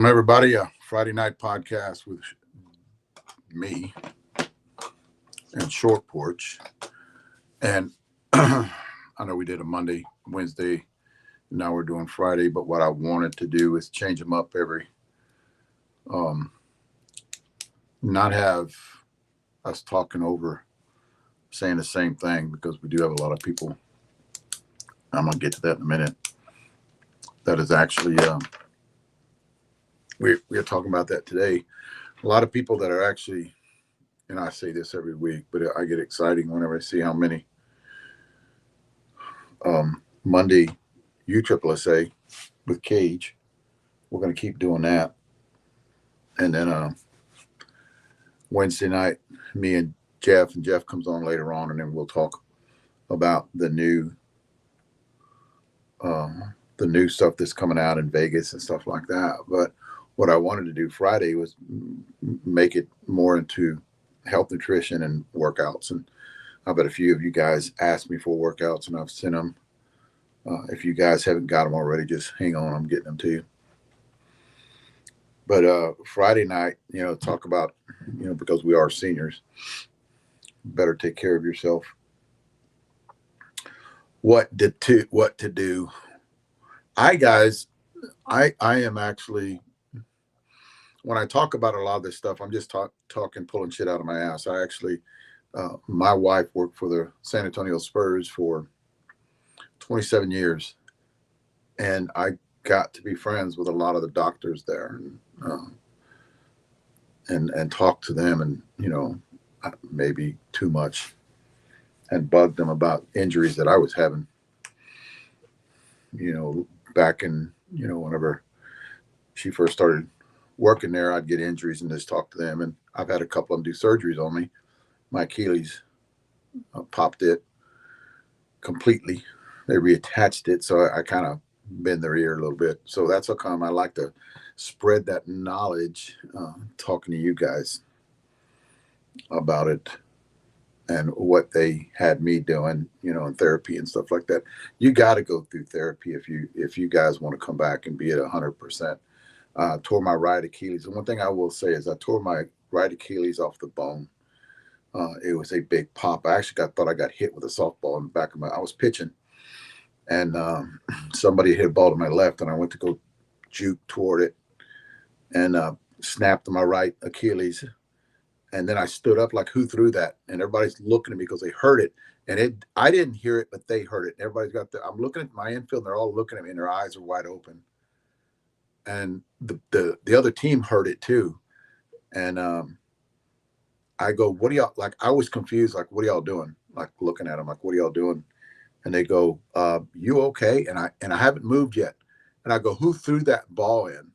Everybody, a Friday night podcast with me and Short Porch. And I know we did a Monday, Wednesday, now we're doing Friday, but what I wanted to do is change them up not have us talking over, saying the same thing, because we do have a lot of people. I'm going to get to that in a minute. That is actually, we're talking about that today. A lot of people that are actually, and I say this every week, but I get excited whenever I see how many Monday USSSA with Cage. We're going to keep doing that. And then Wednesday night, me and Jeff comes on later on, and then we'll talk about the new stuff that's coming out in Vegas and stuff like that. But what I wanted to do Friday was make it more into health, nutrition, and workouts. And I bet a few of you guys asked me for workouts, and I've sent them. If you guys haven't got them already, just hang on. I'm getting them to you. But Friday night, talk about, because we are seniors, better take care of yourself. What to do. I am actually, when I talk about a lot of this stuff, I'm just talking, pulling shit out of my ass. I actually, my wife worked for the San Antonio Spurs for 27 years, and I got to be friends with a lot of the doctors there, and talk to them, and maybe too much, and bug them about injuries that I was having. Back in whenever she first started working there, I'd get injuries and just talk to them, and I've had a couple of them do surgeries on me. My Achilles popped it completely. They reattached it, so I kind of bend their ear a little bit. So that's how come I like to spread that knowledge, talking to you guys about it and what they had me doing, in therapy and stuff like that. You got to go through therapy if you guys want to come back and be at 100%. Tore my right Achilles. And one thing I will say is I tore my right Achilles off the bone. It was a big pop. I actually thought I got hit with a softball in the back of I was pitching, and somebody hit a ball to my left, and I went to go juke toward it, and snapped my right Achilles. And then I stood up like, who threw that? And everybody's looking at me because they heard it. And I didn't hear it, but they heard it. And everybody's I'm looking at my infield, and they're all looking at me, and their eyes are wide open. And the other team heard it too. And I go, what are y'all, like, I was confused, like, what are y'all doing? Like, looking at them, like, what are y'all doing? And they go, you okay? And I haven't moved yet. And I go, who threw that ball in?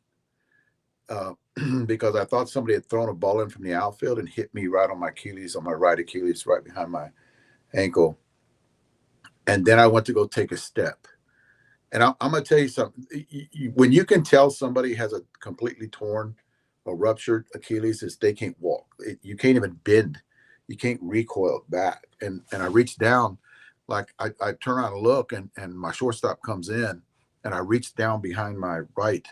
Because I thought somebody had thrown a ball in from the outfield and hit me right on my Achilles, on my right Achilles, right behind my ankle. And then I went to go take a step. And I'm going to tell you something. When you can tell somebody has a completely torn or ruptured Achilles, is they can't walk. You can't even bend. You can't recoil back. And I reach down, like I turn around and look, and my shortstop comes in, and I reach down behind my right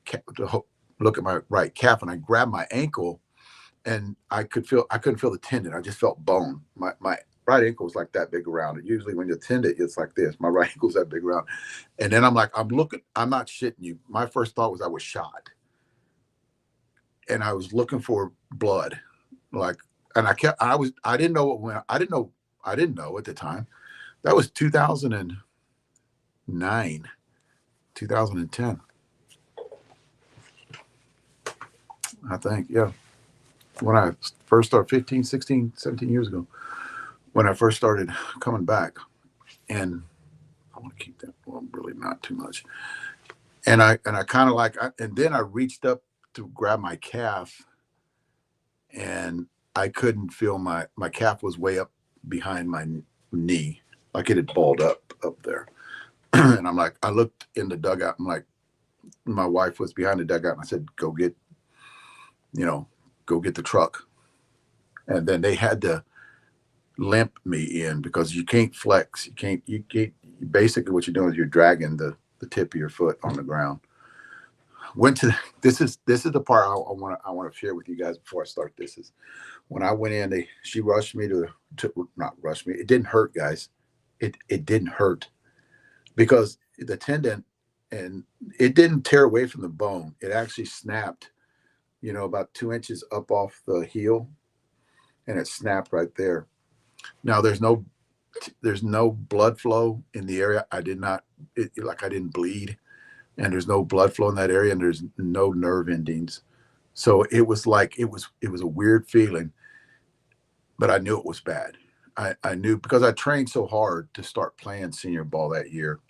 to look at my right calf, and I grab my ankle, and I couldn't feel the tendon. I just felt bone. My right ankle was like that big around. Usually when you tend it, it's like this. My right ankle's that big around. And then I'm like, I'm not shitting you. My first thought was I was shot. And I was looking for blood. Like, and I didn't know what went. I didn't know at the time. That was 2009, 2010. I think, yeah. When I first started, 15, 16, 17 years ago, when I first started coming back. And I want to keep that, well, really not too much. And I kind of and then I reached up to grab my calf, and I couldn't feel my calf was way up behind my knee, like it had balled up there. And I'm like, I looked in the dugout, and like, my wife was behind the dugout, and I said, go get the truck. And then they had to limp me in, because you can't flex. You can't, basically what you're doing is you're dragging the tip of your foot on the ground. went to this is the part I want to share with you guys before I start. This is when I went in. She rushed me to not rush me. It didn't hurt, guys. It didn't hurt because the tendon, and it didn't tear away from the bone. It actually snapped, about 2 inches up off the heel, and it snapped right there. Now there's no blood flow in the area. I did not like I didn't bleed, and there's no blood flow in that area, and there's no nerve endings. So it was like it was a weird feeling, but I knew it was bad. I knew because I trained so hard to start playing senior ball that year,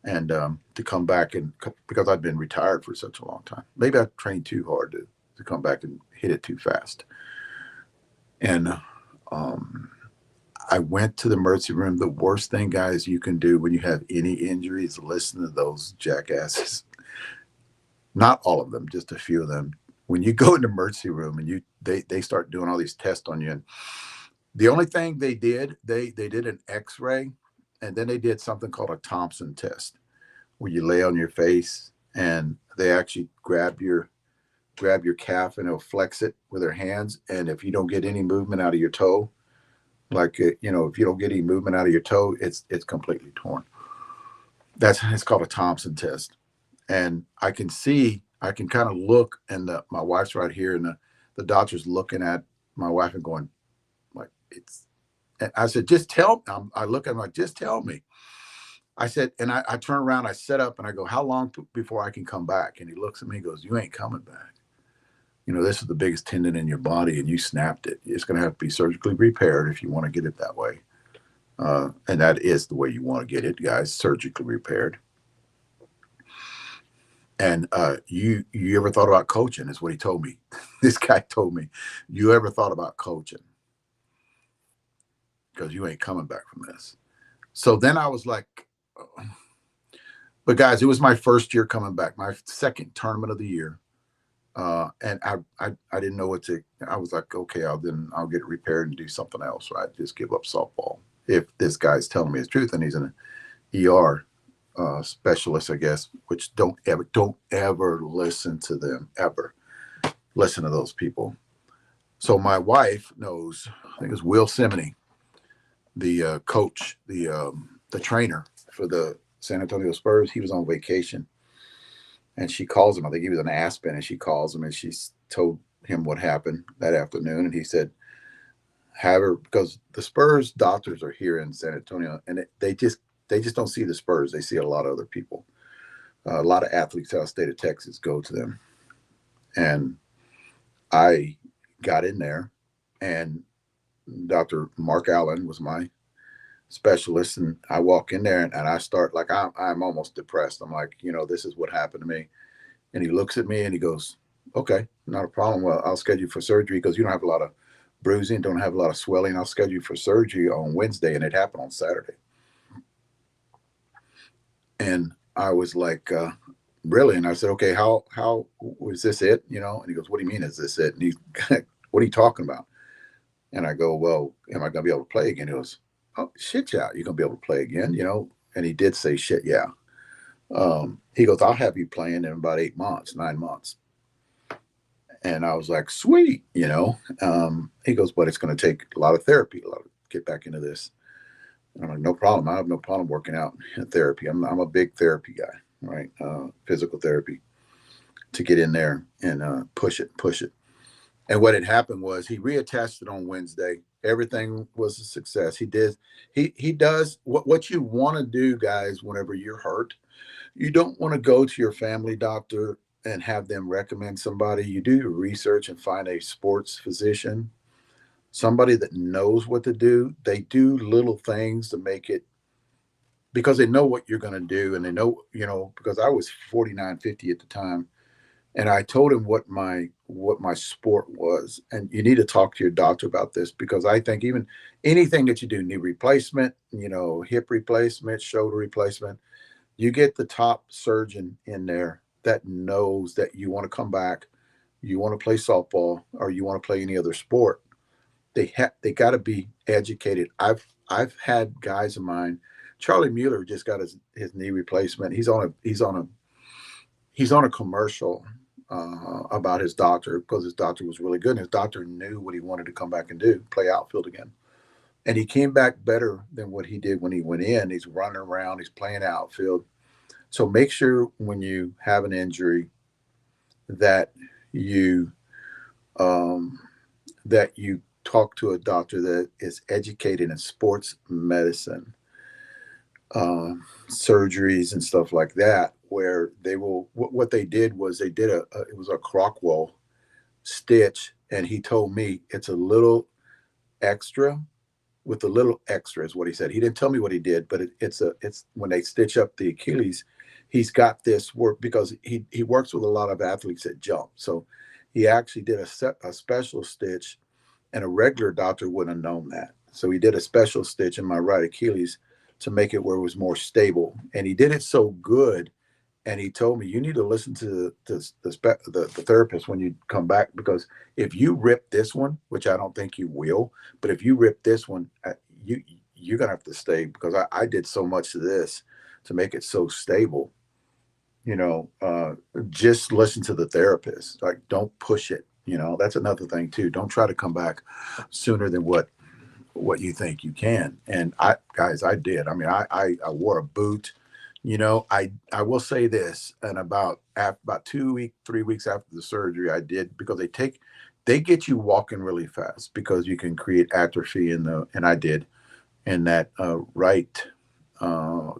and to come back and because I'd been retired for such a long time. Maybe I trained too hard to come back and hit it too fast. And um, I went to the emergency room. The worst thing, guys, you can do when you have any injuries, listen to those jackasses. Not all of them, just a few of them. When you go in the emergency room and they start doing all these tests on you, and the only thing they did an X-ray, and then they did something called a Thompson test, where you lay on your face and they actually grab your calf and they'll flex it with their hands, and if you don't get any movement out of your toe, like if you don't get any movement out of your toe, it's completely torn. It's called a Thompson test, and I can kind of look, and my wife's right here, and the doctor's looking at my wife and going like it's. And I said, just tell. I look at him like, just tell me. I said, and I turn around, I set up, and I go, how long before I can come back? And he looks at me, and goes, you ain't coming back. This is the biggest tendon in your body, and you snapped it. It's going to have to be surgically repaired if you want to get it that way. And that is the way you want to get it, guys, surgically repaired. And you ever thought about coaching is what he told me. This guy told me, you ever thought about coaching? Because you ain't coming back from this. So then I was like, oh. But guys, it was my first year coming back, my second tournament of the year. And I didn't know what to. I was like, okay, I'll get it repaired and do something else, right? Just give up softball. If this guy's telling me the truth, and he's an ER specialist, I guess. Which don't ever listen to them, ever listen to those people. So my wife knows. I think it's Will Simony, the coach, the trainer for the San Antonio Spurs. He was on vacation. And she calls him. I think he was in Aspen, and she calls him, and she's told him what happened that afternoon. And he said, have her, because the Spurs doctors are here in San Antonio, and they just don't see the Spurs. They see a lot of other people. A lot of athletes out of the state of Texas go to them. And I got in there, and Dr. Mark Allen was my specialist, and I walk in there and I start like I'm almost depressed. I'm like, this is what happened to me. And he looks at me and he goes, okay, not a problem. Well, I'll schedule you for surgery because you don't have a lot of bruising, don't have a lot of swelling. I'll schedule you for surgery on Wednesday. And it happened on Saturday. And I was like, really? And I said, okay, how was this it? And he goes, what do you mean, is this it? And he's, what are you talking about? And I go, well, am I going to be able to play again? He goes, oh, shit, yeah, you're going to be able to play again, And he did say, shit, yeah. He goes, I'll have you playing in about 9 months. And I was like, sweet, He goes, but it's going to take a lot of therapy, to get back into this. And I'm like, no problem. I have no problem working out in therapy. I'm a big therapy guy, right? Physical therapy, to get in there and push it. And what had happened was he reattached it on Wednesday. Everything was a success. He does what you want to do, guys, whenever you're hurt. You don't want to go to your family doctor and have them recommend somebody. You do your research and find a sports physician, somebody that knows what to do. They do little things to make it, because they know what you're going to do. And they know, because I was 49, 50 at the time. And I told him what my sport was. And you need to talk to your doctor about this, because I think even anything that you do, knee replacement, hip replacement, shoulder replacement, you get the top surgeon in there that knows that you want to come back, you want to play softball, or you want to play any other sport. They got to be educated. I've had guys of mine. Charlie Mueller just got his knee replacement. He's on he's on a commercial about his doctor because his doctor was really good. And his doctor knew what he wanted to come back and do, play outfield again. And he came back better than what he did when he went in. He's running around, he's playing outfield. So make sure when you have an injury that you um, that you talk to a doctor that is educated in sports medicine, surgeries and stuff like that, where they will. What they did was they did it was a Crockwell stitch, and he told me it's a little extra with a little extra is what he said. He didn't tell me what he did, but it's when they stitch up the Achilles, he's got this work because he works with a lot of athletes that jump. So he actually did a special stitch, and a regular doctor wouldn't have known that. So he did a special stitch in my right Achilles to make it where it was more stable, and he did it so good. And he told me you need to listen to the therapist when you come back, because if you rip this one, which I don't think you will, but if you rip this one, you you're gonna have to stay, because I did so much to this to make it so stable. You know, just listen to the therapist. Like, don't push it. You know, that's another thing too. Don't try to come back sooner than what you think you can. And I did. I mean, I wore a boot. You know, I will say this, and about 2 weeks, 3 weeks after the surgery, I did, because they get you walking really fast because you can create atrophy and I did in that right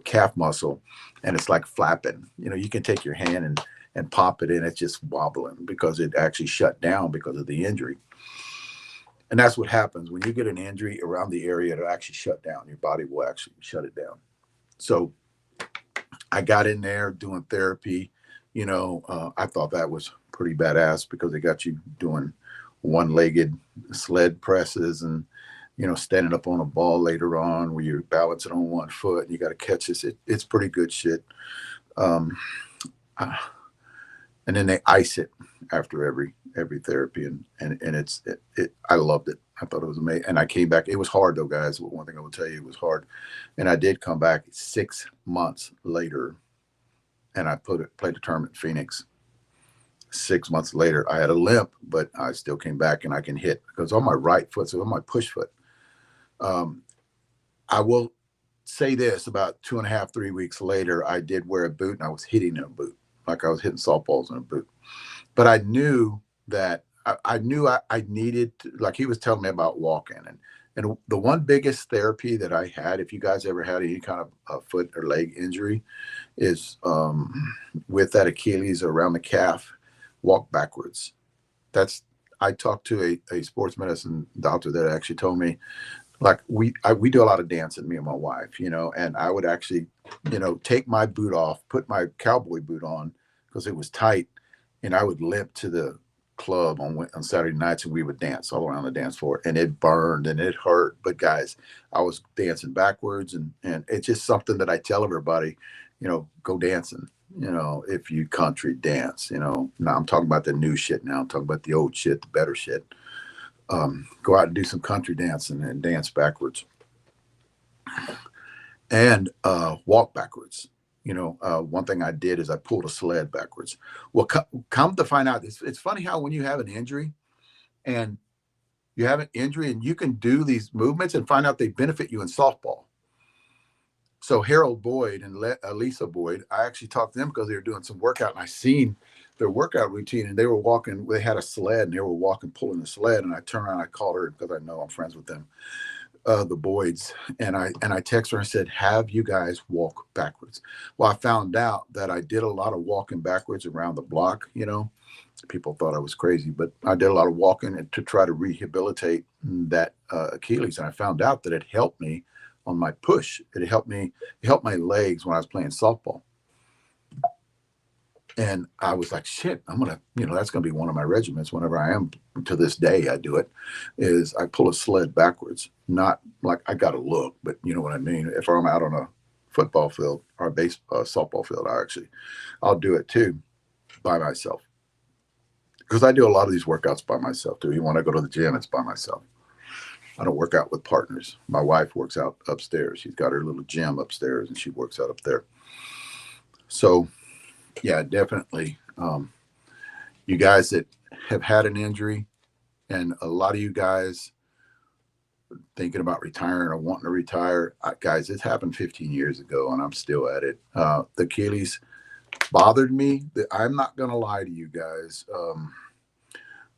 calf muscle, and it's like flapping. You know, you can take your hand and pop it in, it's just wobbling because it actually shut down because of the injury. And that's what happens when you get an injury around the area. It'll actually shut down. Your body will actually shut it down. So I got in there doing therapy. You know, I thought that was pretty badass because they got you doing one-legged sled presses and, you know, standing up on a ball later on where you're balancing on one foot and you got to catch this. It's pretty good shit. Um, uh, and then they ice it after every therapy, and I loved it. I thought it was amazing. And I came back. It was hard though, guys. One thing I will tell you, it was hard. And I did come back 6 months later, and I played a tournament in Phoenix. 6 months later, I had a limp, but I still came back and I can hit because on my right foot, so on my push foot. Um, I will say this: about 2.5, 3 weeks later, I did wear a boot, and I was hitting in a boot, like I was hitting softballs in a boot. But I knew that I knew I needed to, like he was telling me about walking, and the one biggest therapy that I had, if you guys ever had any kind of foot or leg injury, is with that Achilles around the calf, walk backwards. That's I talked to a sports medicine doctor that actually told me, like we do a lot of dancing, me and my wife, you know, and I would actually, you know, take my boot off, put my cowboy boot on because it was tight, and I would limp to the club on Saturday nights, and we would dance all around the dance floor, and it burned and it hurt. But guys, I was dancing backwards, and it's just something that I tell everybody, you know, go dancing. You know, if you country dance, you know, now I'm talking about the new shit. Now I'm talking about the old shit, the better shit. Go out and do some country dancing and dance backwards and walk backwards. You know, one thing I did is I pulled a sled backwards. Well, come to find out, it's funny how when you have an injury and you can do these movements and find out they benefit you in softball. So Harold Boyd and Lisa Boyd, I actually talked to them because they were doing some workout, and I seen their workout routine, and they were walking. They had a sled, and they were walking, pulling the sled. And I turned around, I called her because I know I'm friends with them, the Boyds, and I texted her and said, "Have you guys walk backwards?" Well, I found out that I did a lot of walking backwards around the block. You know, people thought I was crazy, but I did a lot of walking to try to rehabilitate that Achilles, and I found out that it helped me on my push. It helped my legs when I was playing softball. And I was like, shit, I'm gonna, you know, that's gonna be one of my regiments whenever I am. To this day I do it, is I pull a sled backwards. Not like I gotta look, but you know what I mean. If I'm out on a football field or a softball field, I'll do it too by myself, because I do a lot of these workouts by myself too. Even when I go to the gym, it's by myself. I don't work out with partners. My wife works out upstairs. She's got her little gym upstairs, and she works out up there. So Yeah, definitely. You guys that have had an injury, and a lot of you guys thinking about retiring or wanting to retire, guys, this happened 15 years ago, and I'm still at it. The Achilles bothered me. I'm not going to lie to you guys.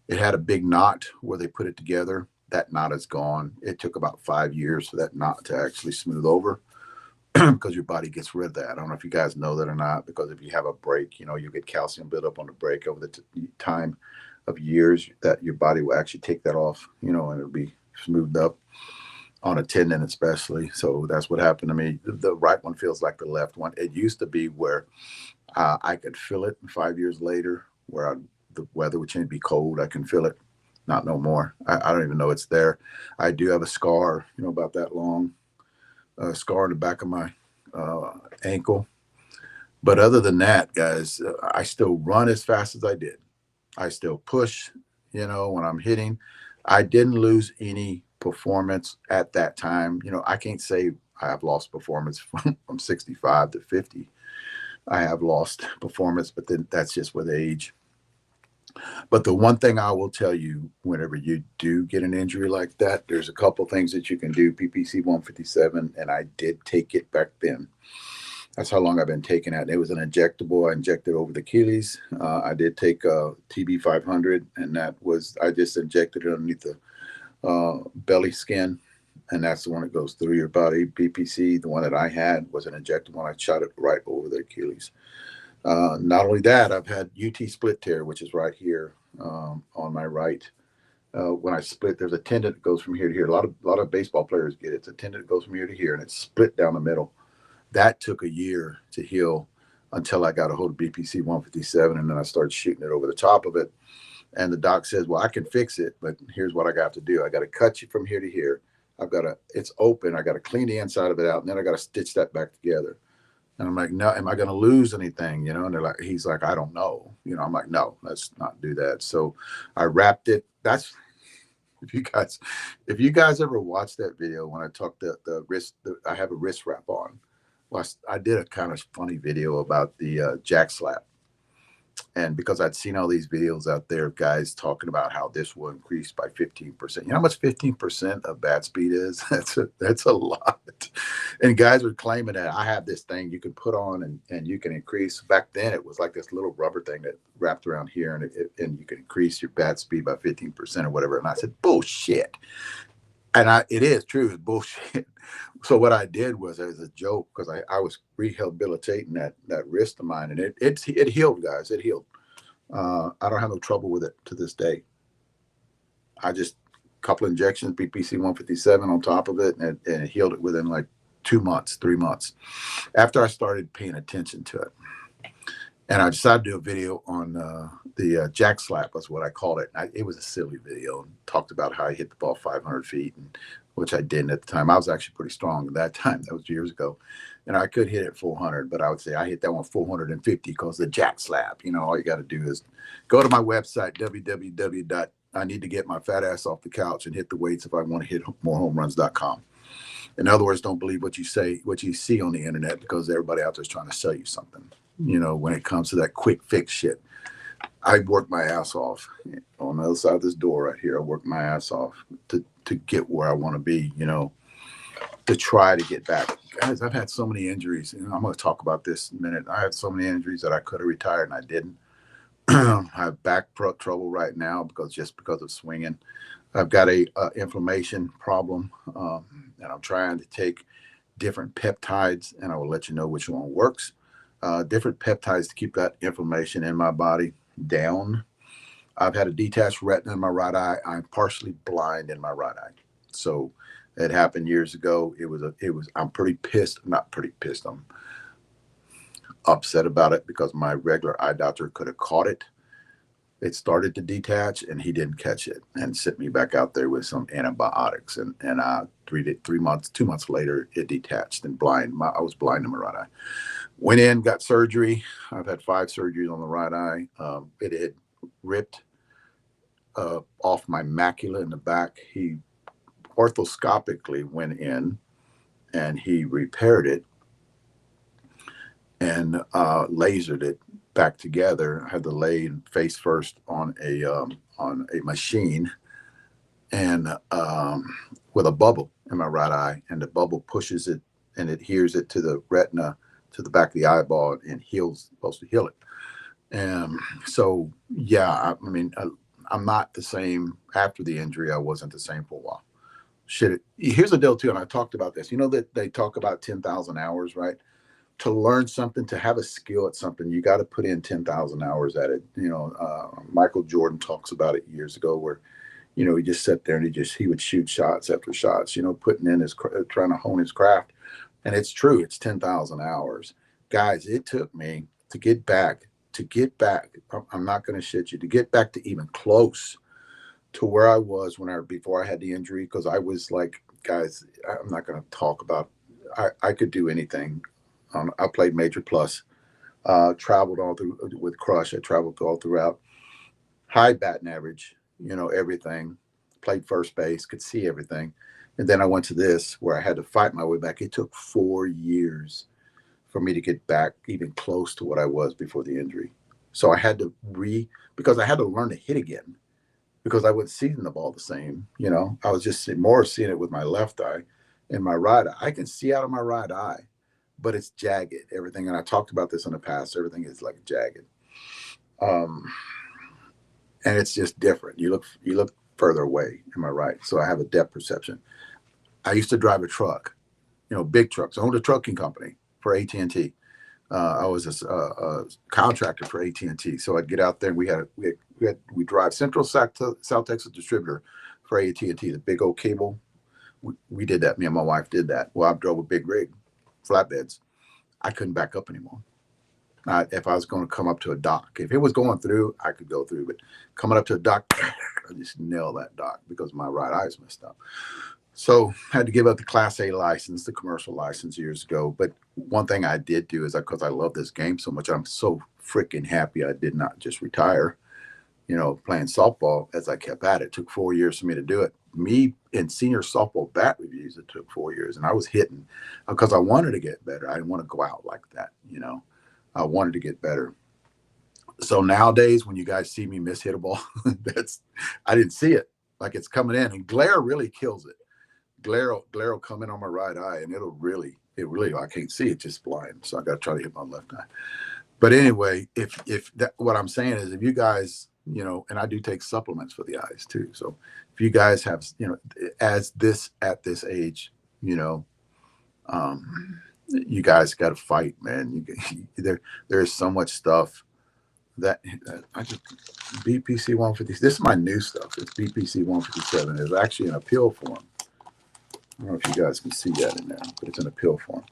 It had a big knot where they put it together. That knot is gone. It took about 5 years for that knot to actually smooth over because your body gets rid of that. I don't know if you guys know that or not, because if you have a break, you get calcium buildup on the break over the time of years that your body will actually take that off, and it'll be smoothed up on a tendon, especially. So that's what happened to me. The right one feels like the left one. It used to be where I could feel it 5 years later, where the weather would change, be cold. I can feel it. Not no more. I don't even know it's there. I do have a scar, about that long, scar in the back of my ankle. But other than that, guys, I still run as fast as I did. I still push, when I'm hitting. I didn't lose any performance at that time. I can't say I have lost performance from 65 to 50. I have lost performance, but then that's just with age. But the one thing I will tell you, whenever you do get an injury like that, there's a couple things that you can do. PPC 157, and I did take it back then. That's how long I've been taking it. It was an injectable. I injected over the Achilles. I did take TB 500, and I just injected it underneath the belly skin, and that's the one that goes through your body. PPC, the one that I had, was an injectable. I shot it right over the Achilles. Not only that, I've had UT split tear, which is right here on my right. When I split, there's a tendon that goes from here to here. A lot of baseball players get it. It's a tendon that goes from here to here, and it's split down the middle. That took a year to heal until I got a hold of BPC 157, and then I started shooting it over the top of it. And the doc says, "Well, I can fix it, but here's what I got to do. I got to cut you from here to here. It's open. I got to clean the inside of it out, and then I got to stitch that back together." And I'm like, "No, am I going to lose anything?" And he's like, "I don't know." I'm like, "No, let's not do that." So I wrapped it. That's if you guys ever watch that video when I talk the wrist, I have a wrist wrap on. Well, I did a kind of funny video about the jack slap. And because I'd seen all these videos out there of guys talking about how this will increase by 15%. You know how much 15% of bat speed is? That's a lot. And guys were claiming that I have this thing you can put on and you can increase. Back then, it was like this little rubber thing that wrapped around here, and you can increase your bat speed by 15% or whatever. And I said, bullshit. And it is true, it's bullshit. So what I did was, as a joke, because I was rehabilitating that wrist of mine, and it healed, guys. It healed. I don't have no trouble with it to this day. I just a couple injections, BPC 157 on top of it, and it healed it within like 2 months, 3 months after I started paying attention to it. And I decided to do a video on the jack slap, was what I called it. It was a silly video, and talked about how I hit the ball 500 feet, which I didn't at the time. I was actually pretty strong at that time. That was years ago. And I could hit it 400, but I would say I hit that one 450 because the jack slap. All you got to do is go to my website, I need to get my fat ass off the couch and hit the weights if I want to hit more home runs.com. In other words, don't believe what you see on the internet, because everybody out there is trying to sell you something. When it comes to that quick fix shit, I worked my ass off on the other side of this door right here. I worked my ass off to get where I want to be, to try to get back. Guys, I've had so many injuries. I'm going to talk about this in a minute. I had so many injuries that I could have retired and I didn't. I have back trouble right now because of swinging. I've got a inflammation problem, and I'm trying to take different peptides, and I will let you know which one works. Different peptides to keep that inflammation in my body down. I've had a detached retina in my right eye. I'm partially blind in my right eye. So it happened years ago. I'm pretty pissed. Not pretty pissed. I'm upset about it because my regular eye doctor could have caught it. It started to detach and he didn't catch it and sent me back out there with some antibiotics. And 2 months later, it detached and blind. I was blind in my right eye. Went in, got surgery. I've had 5 surgeries on the right eye. It had ripped off my macula in the back. He orthoscopically went in and he repaired it and lasered it back together. I had to lay face first on a machine, and with a bubble in my right eye, and the bubble pushes it and adheres it to the retina, to the back of the eyeball, and heals, supposed to heal it. And so, yeah, I mean, I'm not the same after the injury. I wasn't the same for a while. Shit. Here's the deal too, and I talked about this. You know that they talk about 10,000 hours, right? To learn something, to have a skill at something, you got to put in 10,000 hours at it. Michael Jordan talks about it years ago, where he just sat there and he would shoot shots after shots, putting in trying to hone his craft. And it's true. It's 10,000 hours. Guys, it took me to get back. I'm not going to shit you, to get back to even close to where I was before I had the injury. Cause I was like, guys, I'm not going to talk about, I could do anything. I played Major Plus, traveled all through with Crush. I traveled all throughout, high batting average, everything, played first base, could see everything. And then I went to this where I had to fight my way back. It took 4 years for me to get back even close to what I was before the injury. So I had to because I had to learn to hit again, because I wasn't seeing the ball the same. I was just more seeing it with my left eye. And my right eye, I can see out of my right eye, but it's jagged, everything. And I talked about this in the past. Everything is like jagged. Um, and it's just different. You look further away. Am I right? So I have a depth perception. I used to drive a truck, big trucks. I owned a trucking company for AT&T. I was a contractor for AT&T. So I'd get out there, and we drive Central South Texas distributor for AT&T, the big old cable. We did that. Me and my wife did that. Well, I drove a big rig, flatbeds. I couldn't back up anymore. If I was going to come up to a dock. If it was going through, I could go through. But coming up to a dock, I just nailed that dock because my right eye's messed up. So I had to give up the Class A license, the commercial license, years ago. But one thing I did do is, because I love this game so much, I'm so freaking happy I did not just retire, playing softball as I kept at it. It took 4 years for me to do it. Me in senior softball bat reviews, it took 4 years. And I was hitting because I wanted to get better. I didn't want to go out like that, I wanted to get better. So nowadays, when you guys see me miss hit a ball, I didn't see it. Like, it's coming in, and glare really kills it. Glare will come in on my right eye, and I can't see it, just blind. So I got to try to hit my left eye. But anyway, what I'm saying is, if you guys, and I do take supplements for the eyes too. So if you guys have, at this age, you guys got to fight, man. There's so much stuff that I just BPC 150. This is my new stuff. It's BPC 157. It's actually an appeal form. I don't know if you guys can see that in there, but it's in a pill form.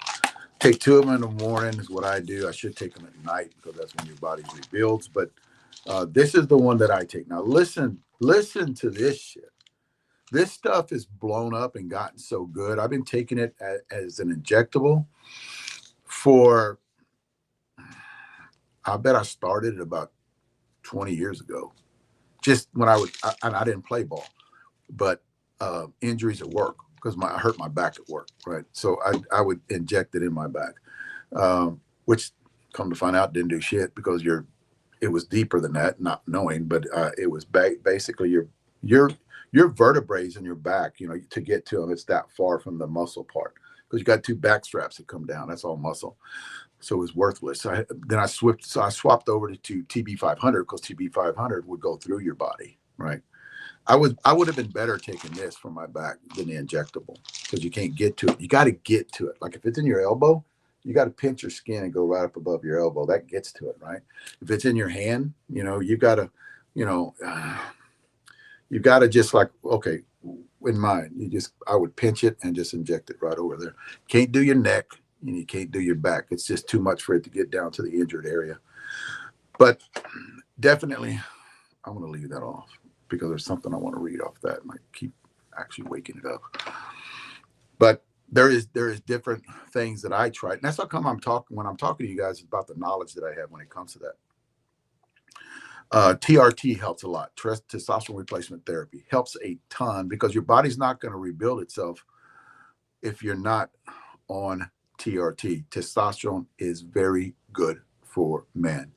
Take 2 of them in the morning is what I do. I should take them at night because that's when your body rebuilds. But this is the one that I take. Now listen to this shit. This stuff is blown up and gotten so good. I've been taking it as an injectable for, I bet I started it about 20 years ago. Just when I didn't play ball, but injuries at work, because I hurt my back at work, right? So I would inject it in my back, which, come to find out, didn't do shit, because it was deeper than that, not knowing, but it was basically your vertebrae in your back, to get to them, it's that far from the muscle part, because you got 2 back straps that come down. That's all muscle. So it was worthless. Then I swapped over to TB500, because TB500 would go through your body, right? I would have been better taking this for my back than the injectable, because you can't get to it. You got to get to it. Like, if it's in your elbow, you got to pinch your skin and go right up above your elbow. That gets to it, right? If it's in your hand, you got to, you got to just, like, okay, in mine, I would pinch it and just inject it right over there. Can't do your neck and you can't do your back. It's just too much for it to get down to the injured area. But definitely, I'm going to leave that off, because there's something I want to read off that, and I keep actually waking it up. But there is different things that I tried. And that's how come when I'm talking to you guys about the knowledge that I have when it comes to that. TRT helps a lot. Testosterone replacement therapy helps a ton, because your body's not going to rebuild itself if you're not on TRT. Testosterone is very good for men.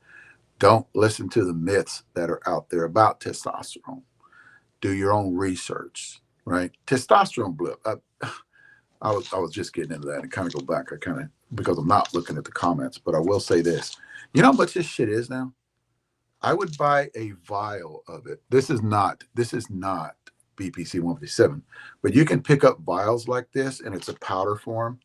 Don't listen to the myths that are out there about testosterone. Do your own research, right? Testosterone blip. I was just getting into that and kind of go back. I kind of, because I'm not looking at the comments, but I will say this. You know how much this shit is now? I would buy a vial of it. This is not BPC 157, but you can pick up vials like this and it's a powder form,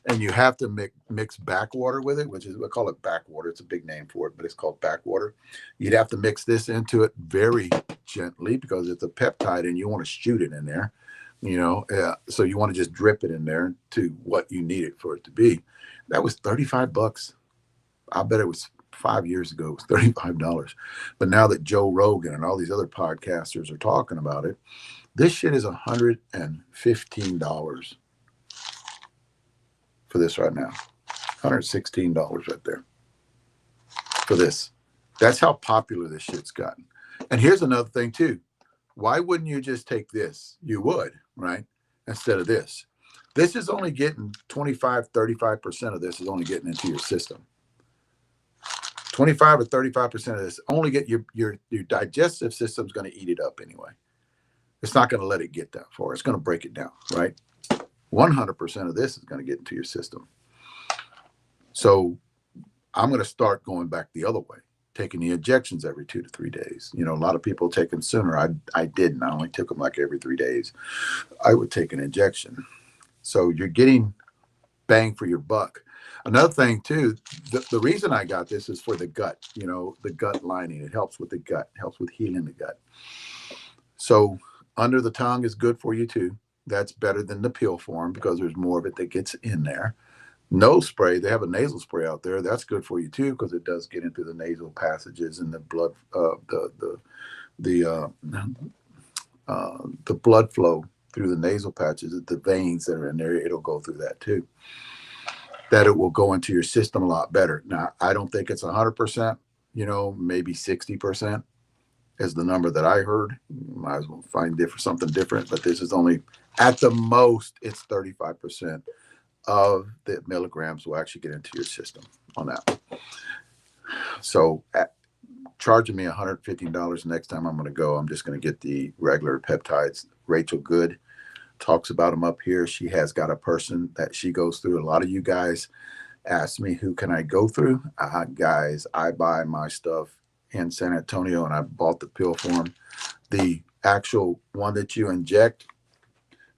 and you have to mix backwater with it, which is, we call it backwater. It's a big name for it, but it's called backwater. You'd have to mix this into it very gently because it's a peptide and you want to shoot it in there, so you want to just drip it in there to what you need it for it to be. That was $35. I bet it was 5 years ago, it was $35. But now that Joe Rogan and all these other podcasters are talking about it, this shit is $115 for this right now. $116 right there for this. That's how popular this shit's gotten. And here's another thing too. Why wouldn't you just take this? You would, right? Instead of this. This is only getting 35% of this is only getting into your system. 25 or 35% of this only get your digestive system's going to eat it up anyway. It's not going to let it get that far. It's going to break it down, right? 100% of this is going to get into your system. So I'm going to start going back the other way, taking the injections every 2 to 3 days. A lot of people take them sooner. I didn't. I only took them like every 3 days. I would take an injection. So you're getting bang for your buck. Another thing too, the reason I got this is for the gut, the gut lining. It helps with the gut, helps with healing the gut. So under the tongue is good for you too. That's better than the pill form because there's more of it that gets in there. Nose spray, they have a nasal spray out there. That's good for you too because it does get into the nasal passages and the blood, the blood flow through the nasal patches, the veins that are in there. It'll go through that too. That it will go into your system a lot better. Now, I don't think it's 100%, maybe 60% is the number that I heard. Might as well find something different, but this is only, at the most, it's 35% of the milligrams will actually get into your system on that. So charging me $115 next time I'm going to go, I'm just going to get the regular peptides. Rachel Good talks about them up here. She has got a person that she goes through. A lot of you guys ask me, who can I go through? Guys, I buy my stuff in San Antonio and I bought the pill form. The actual one that you inject,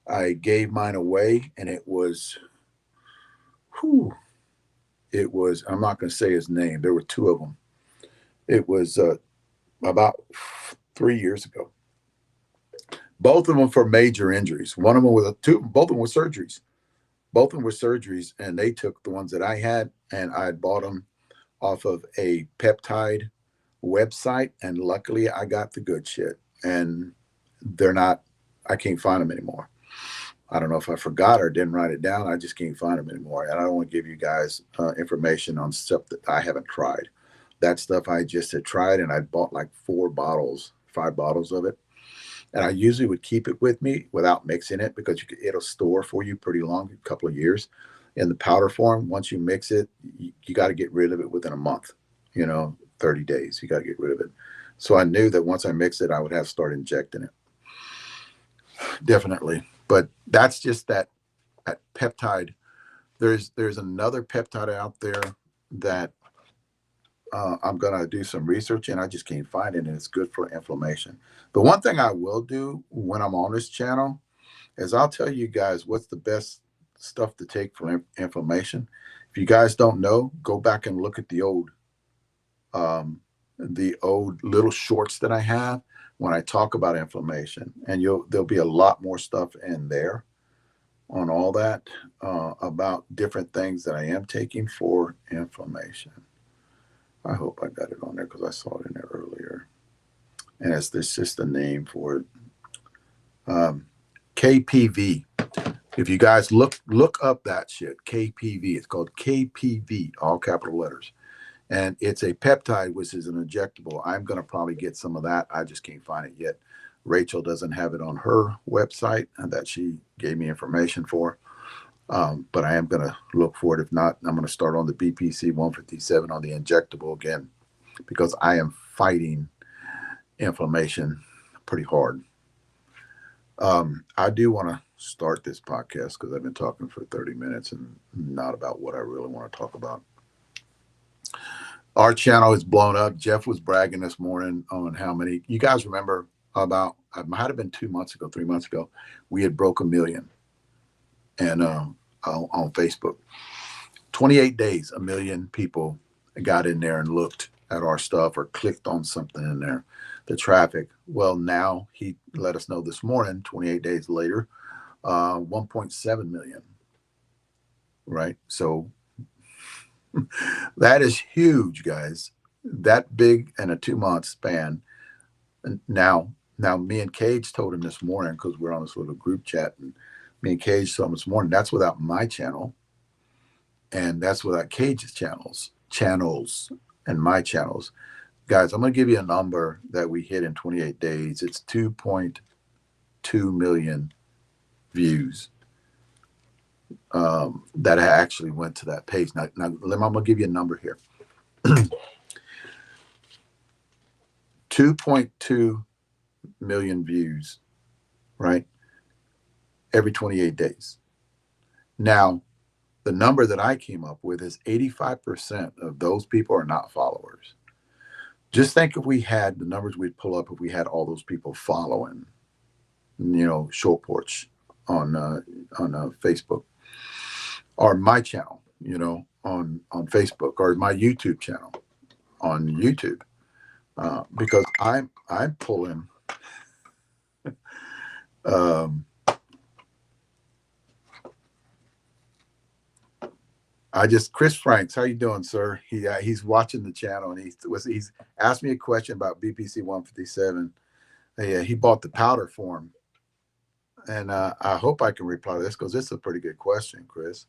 I gave mine away and it was, I'm not going to say his name. There were 2 of them. It was about 3 years ago. Both of them for major injuries. One of them was both of them were surgeries. Both of them were surgeries, and they took the ones that I had, and I bought them off of a peptide website, and luckily I got the good shit. And I can't find them anymore. I don't know if I forgot or didn't write it down. I just can't find them anymore. And I don't want to give you guys information on stuff that I haven't tried. That stuff I just had tried, and I bought like 5 bottles of it. And I usually would keep it with me without mixing it because it'll store for you pretty long, a couple of years. In the powder form, once you mix it, you got to get rid of it within a month, 30 days. You got to get rid of it. So I knew that once I mixed it, I would have to start injecting it. Definitely. But that's just that peptide. There's another peptide out there that I'm going to do some research and I just can't find it, and it's good for inflammation. The one thing I will do when I'm on this channel is I'll tell you guys what's the best stuff to take for inflammation. If you guys don't know, go back and look at the old little shorts that I have when I talk about inflammation, and there'll be a lot more stuff in there on all that about different things that I am taking for inflammation. I hope I got it on there because I saw it in there earlier. And it's just a name for it. KPV. If you guys look up that shit, KPV. It's called KPV, all capital letters. And it's a peptide, which is an injectable. I'm going to probably get some of that. I just can't find it yet. Rachel doesn't have it on her website that she gave me information for. But I am going to look for it. If not, I'm going to start on the BPC 157 on the injectable again. because I am fighting inflammation pretty hard. I do want to start this podcast because I've been talking for 30 minutes and not about what I really want to talk about. Our channel is blown up. Jeff was bragging this morning on how many. You guys remember about, it might have been 2 months ago, 3 months ago, we had broke 1 million and on Facebook. 28 days, 1 million people got in there and looked at our stuff or clicked on something in there. The traffic. Well, now he let us know this morning, 28 days later, 1.7 million. Right. So that is huge, guys. That big in a 2-month span. And now me and Cage told him this morning, because we're on this little group chat, and me and Cage told him this morning, that's without my channel. And that's without Cage's channels and my channels. Guys, I'm going to give you a number that we hit in 28 days. It's 2.2 million views that actually went to that page. Now, I'm going to give you a number here. 2.2 million views, right? Every 28 days. Now, the number that I came up with is 85% of those people are not followers. Just think if we had the numbers we'd pull up if we had all those people following, Short Porch on Facebook, or my channel, on Facebook, or my YouTube channel on YouTube, because I'm pulling. Chris Franks, how you doing, sir? He's watching the channel, and he's asked me a question about BPC 157. He bought the powder form, and I hope I can reply to this because this is a pretty good question, Chris.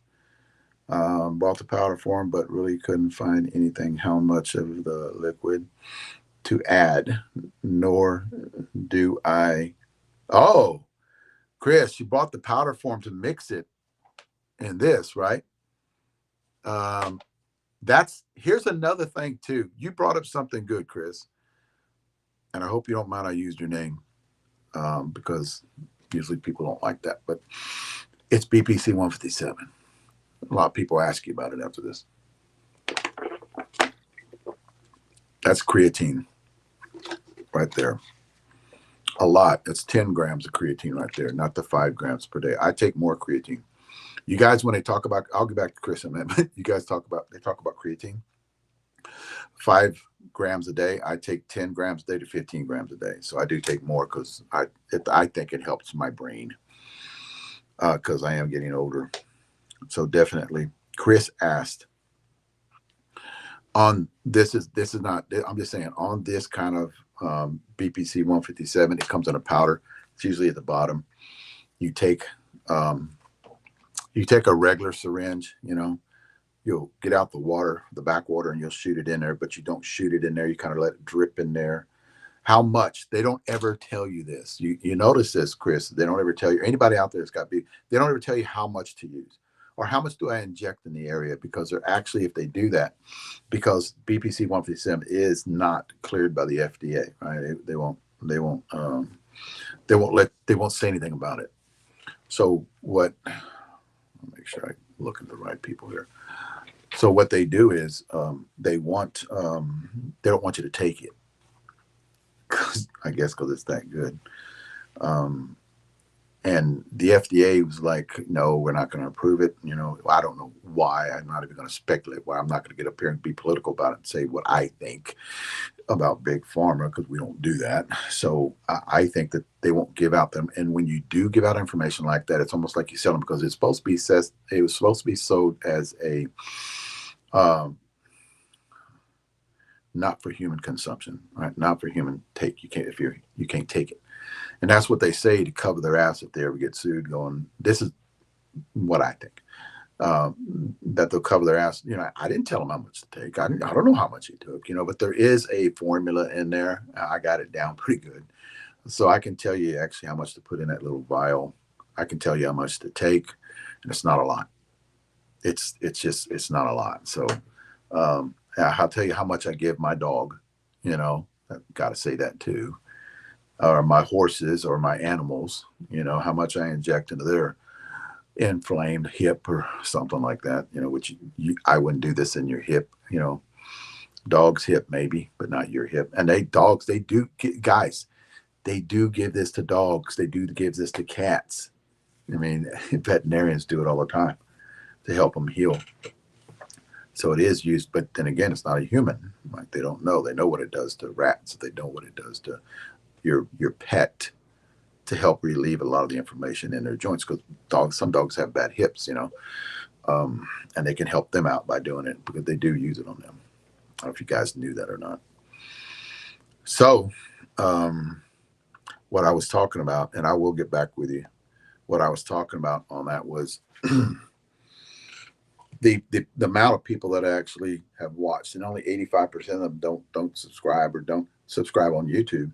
Bought the powder form, but really couldn't find anything how much of the liquid to add, nor do I. Oh, Chris, you bought the powder form to mix it in this, right? Here's another thing too. You brought up something good, Chris, and I hope you don't mind I used your name, because usually people don't like that, but it's BPC 157. A lot of people ask you about it after this. That's creatine right there. A lot. That's 10 grams of creatine right there, not the 5 grams per day. I take more creatine. You guys, when they talk about, I'll get back to Chris in a minute, but you guys talk about creatine. 5 grams a day. I take 10 grams a day to 15 grams a day. So I do take more because I think it helps my brain, because I am getting older. So definitely. Chris asked on this is not, I'm just saying, on this kind of BPC 157, it comes in a powder. It's usually at the bottom. You take a regular syringe, you'll get out the water, the backwater, and you'll shoot it in there, but you don't shoot it in there. You kind of let it drip in there. How much? They don't ever tell you this. You notice this, Chris. They don't ever tell you. Anybody out there that's got beef, they don't ever tell you how much to use or how much do I inject in the area, because they're actually, if they do that, because BPC 157 is not cleared by the FDA, right? They won't say anything about it. So what? I'll make sure I look at the right people here. So what they do is they don't want you to take it, I guess because it's that good. And the FDA was like, no, we're not going to approve it. I don't know why. I'm not even going to speculate why. I'm not going to get up here and be political about it and say what I think about big pharma, because we don't do that. So I think that they won't give out them. And when you do give out information like that, it's almost like you sell them, because it's supposed to be it was supposed to be sold as a not for human consumption, right? Not for human take. You can't take it. And that's what they say to cover their ass if they ever get sued, going, this is what I think, that they'll cover their ass. I didn't tell them how much to take. I don't know how much he took, but there is a formula in there. I got it down pretty good. So I can tell you actually how much to put in that little vial. I can tell you how much to take, and it's not a lot. It's not a lot. So I'll tell you how much I give my dog you know, I've got to say that too. Or my horses or my animals, you know, how much I inject into their inflamed hip or something like that, you know, which I wouldn't do this in your hip, you know, dog's hip maybe, but not your hip. And dogs, they do, guys, they do give this to dogs. They do give this to cats. I mean, veterinarians do it all the time to help them heal. So it is used, but then again, it's not a human. Like they don't know. They know what it does to rats. They know what it does to your pet to help relieve a lot of the inflammation in their joints. Because some dogs have bad hips, you know, and they can help them out by doing it because they do use it on them. I don't know if you guys knew that or not. So, what I was talking about, and I will get back with you. What I was talking about on that was the amount of people that actually have watched, and only 85% of them don't subscribe or don't subscribe on YouTube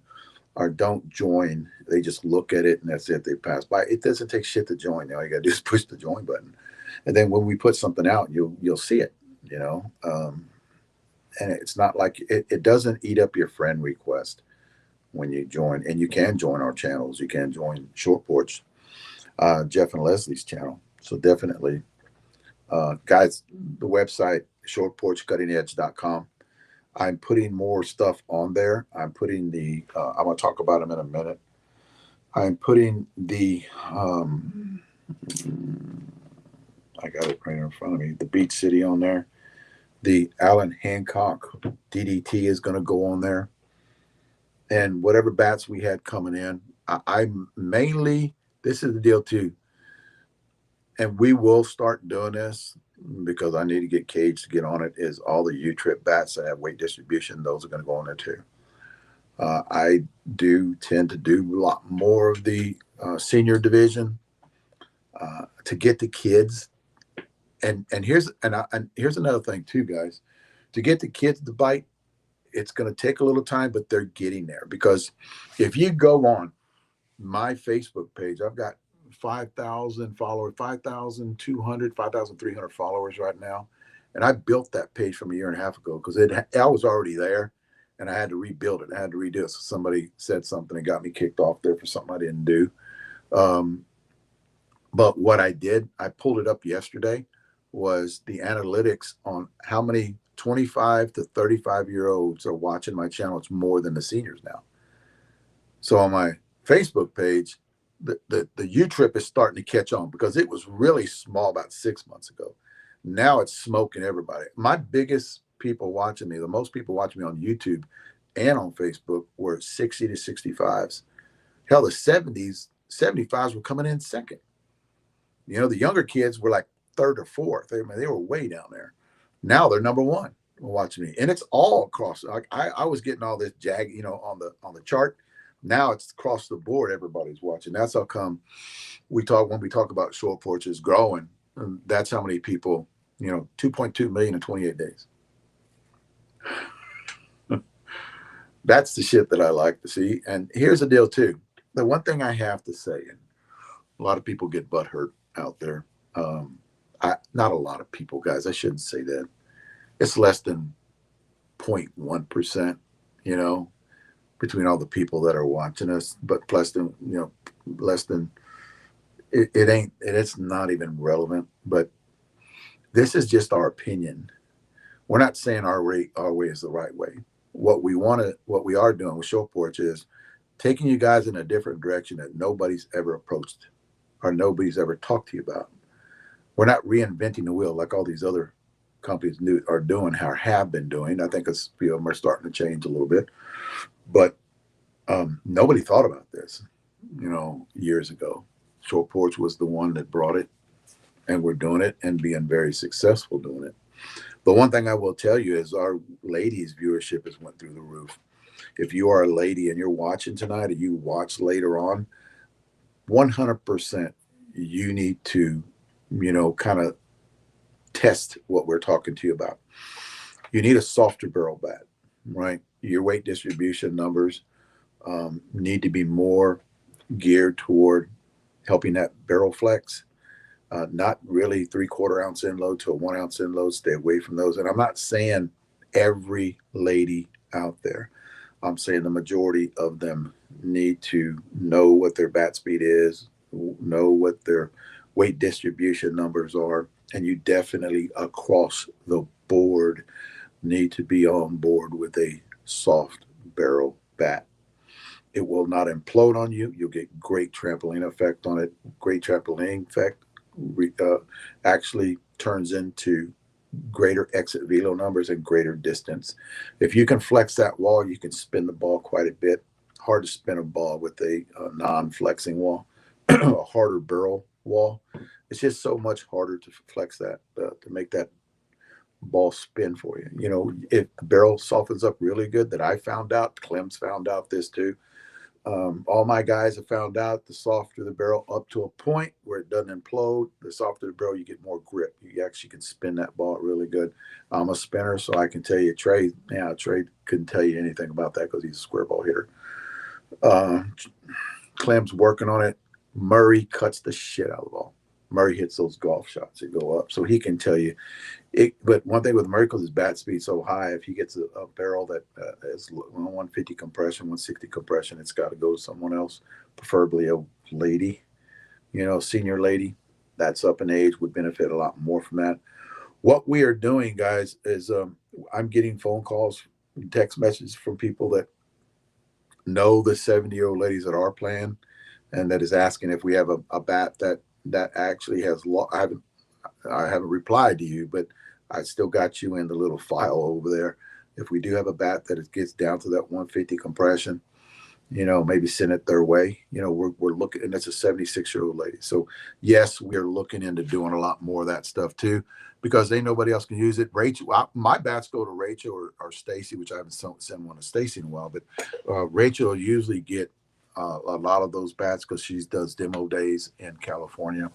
or don't join. They just look at it and that's it. They pass by. It doesn't take shit to join. All you gotta do is push the join button, and then when we put something out, you'll see it. You know, and it's not like it doesn't eat up your friend request when you join, and you can join our channels. You can join Short Porch, Jeff and Leslie's channel. So definitely, guys, the website shortporchcuttingedge.com. I'm putting more stuff on there. I'm putting I'm going to talk about them in a minute. I'm putting I got it right in front of me, the Beach City on there. The Allen Hancock DDT is going to go on there. And whatever bats we had coming in, I mainly, this is the deal too. And we will start doing this because I need to get Cage to get on it, is all the U-trip bats that have weight distribution. Those are going to go on there too. I do tend to do a lot more of the senior division to get the kids. And here's another thing too, guys. To get the kids to bite, it's going to take a little time, but they're getting there. Because if you go on my Facebook page, I've got 5,000 followers, 5,200, 5,300 followers right now. And I built that page from a year and a half ago because I was already there and I had to rebuild it. I had to redo it. So somebody said something and got me kicked off there for something I didn't do. But what I did, I pulled it up yesterday, was the analytics on how many 25 to 35-year-olds are watching my channel. It's more than the seniors now. So on my Facebook page, the U-trip is starting to catch on because it was really small about 6 months ago. Now it's smoking everybody. My biggest people watching me, the most people watching me on YouTube and on Facebook were 60 to 65s. Hell, the 75s were coming in second. You know, the younger kids were like third or fourth. They were way down there. Now they're number one watching me. And it's all across. Like I was getting all this jag, on the chart. Now it's across the board. Everybody's watching. That's how come when we talk about Short Porch is growing. And that's how many people, 2.2 million in 28 days. That's the shit that I like to see. And here's the deal too. The one thing I have to say, and a lot of people get butthurt out there. Not a lot of people, guys. I shouldn't say that. It's less than 0.1%, between all the people that are watching us, but less than it's not even relevant. But this is just our opinion. We're not saying our way is the right way. What we are doing with Short Porch is taking you guys in a different direction that nobody's ever approached or nobody's ever talked to you about. We're not reinventing the wheel like all these other companies are doing or have been doing. I think a few of them are starting to change a little bit, but nobody thought about this, years ago. Short Porch was the one that brought it, and we're doing it and being very successful doing it. The one thing I will tell you is our ladies' viewership has went through the roof. If you are a lady and you're watching tonight, or you watch later on, 100% you need to, kind of test what we're talking to you about. You need a softer barrel bat, right? Your weight distribution numbers need to be more geared toward helping that barrel flex. Not really 3/4 ounce end load to a 1 ounce end load. Stay away from those. And I'm not saying every lady out there. I'm saying the majority of them need to know what their bat speed is, know what their weight distribution numbers are, and you definitely across the board need to be on board with a soft barrel bat. It will not implode on you. You'll get great trampoline effect on it. Great trampoline effect actually turns into greater exit velo numbers and greater distance. If you can flex that wall, you can spin the ball quite a bit. Hard to spin a ball with a non-flexing wall, a harder barrel wall. It's just so much harder to flex that, to make that ball spin for you. You know, if the barrel softens up really good, that I found out, Clem's found out this too. All my guys have found out the softer the barrel up to a point where it doesn't implode, the softer the barrel, you get more grip. You actually can spin that ball really good. I'm a spinner, so I can tell you, Trey couldn't tell you anything about that because he's a square ball hitter. Uh, Clem's working on it. Murray cuts the shit out of the ball. Murray hits those golf shots that go up, so he can tell you it. But one thing with Murray, because his bat speed so high, if he gets a barrel that is 150 compression, 160 compression, it's got to go to someone else, preferably a lady, senior lady that's up in age would benefit a lot more from that. What we are doing, guys, is I'm getting phone calls, text messages from people that know the 70-year-old ladies that are playing, and that is asking if we have a bat that actually has. I haven't replied to you, but I still got you in the little file over there. If we do have a bat that it gets down to that 150 compression, maybe send it their way. We're looking, and it's a 76-year-old lady. So yes, we are looking into doing a lot more of that stuff too, because ain't nobody else can use it. Rachel, my bats go to Rachel or Stacy, which I haven't sent one to Stacy in a while, but Rachel will usually get a lot of those bats because she does demo days in California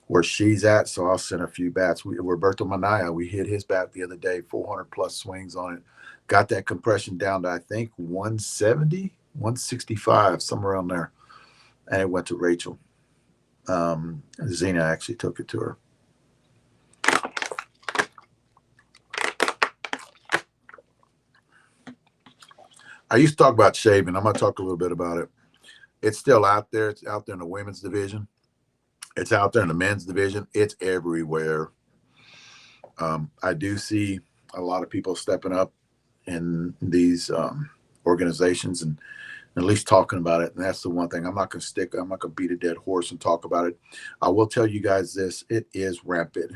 where she's at. So I'll send a few bats. Roberto Manaya, we hit his bat the other day, 400 plus swings on it. Got that compression down to, I think, 170, 165, somewhere around there. And it went to Rachel. Zena actually took it to her. I used to talk about shaving. I'm going to talk a little bit about it. It's still out there. It's out there in the women's division. It's out there in the men's division. It's everywhere. I do see a lot of people stepping up in these organizations and at least talking about it. And that's the one thing. I'm not going to beat a dead horse and talk about it. I will tell you guys this. It is rampant.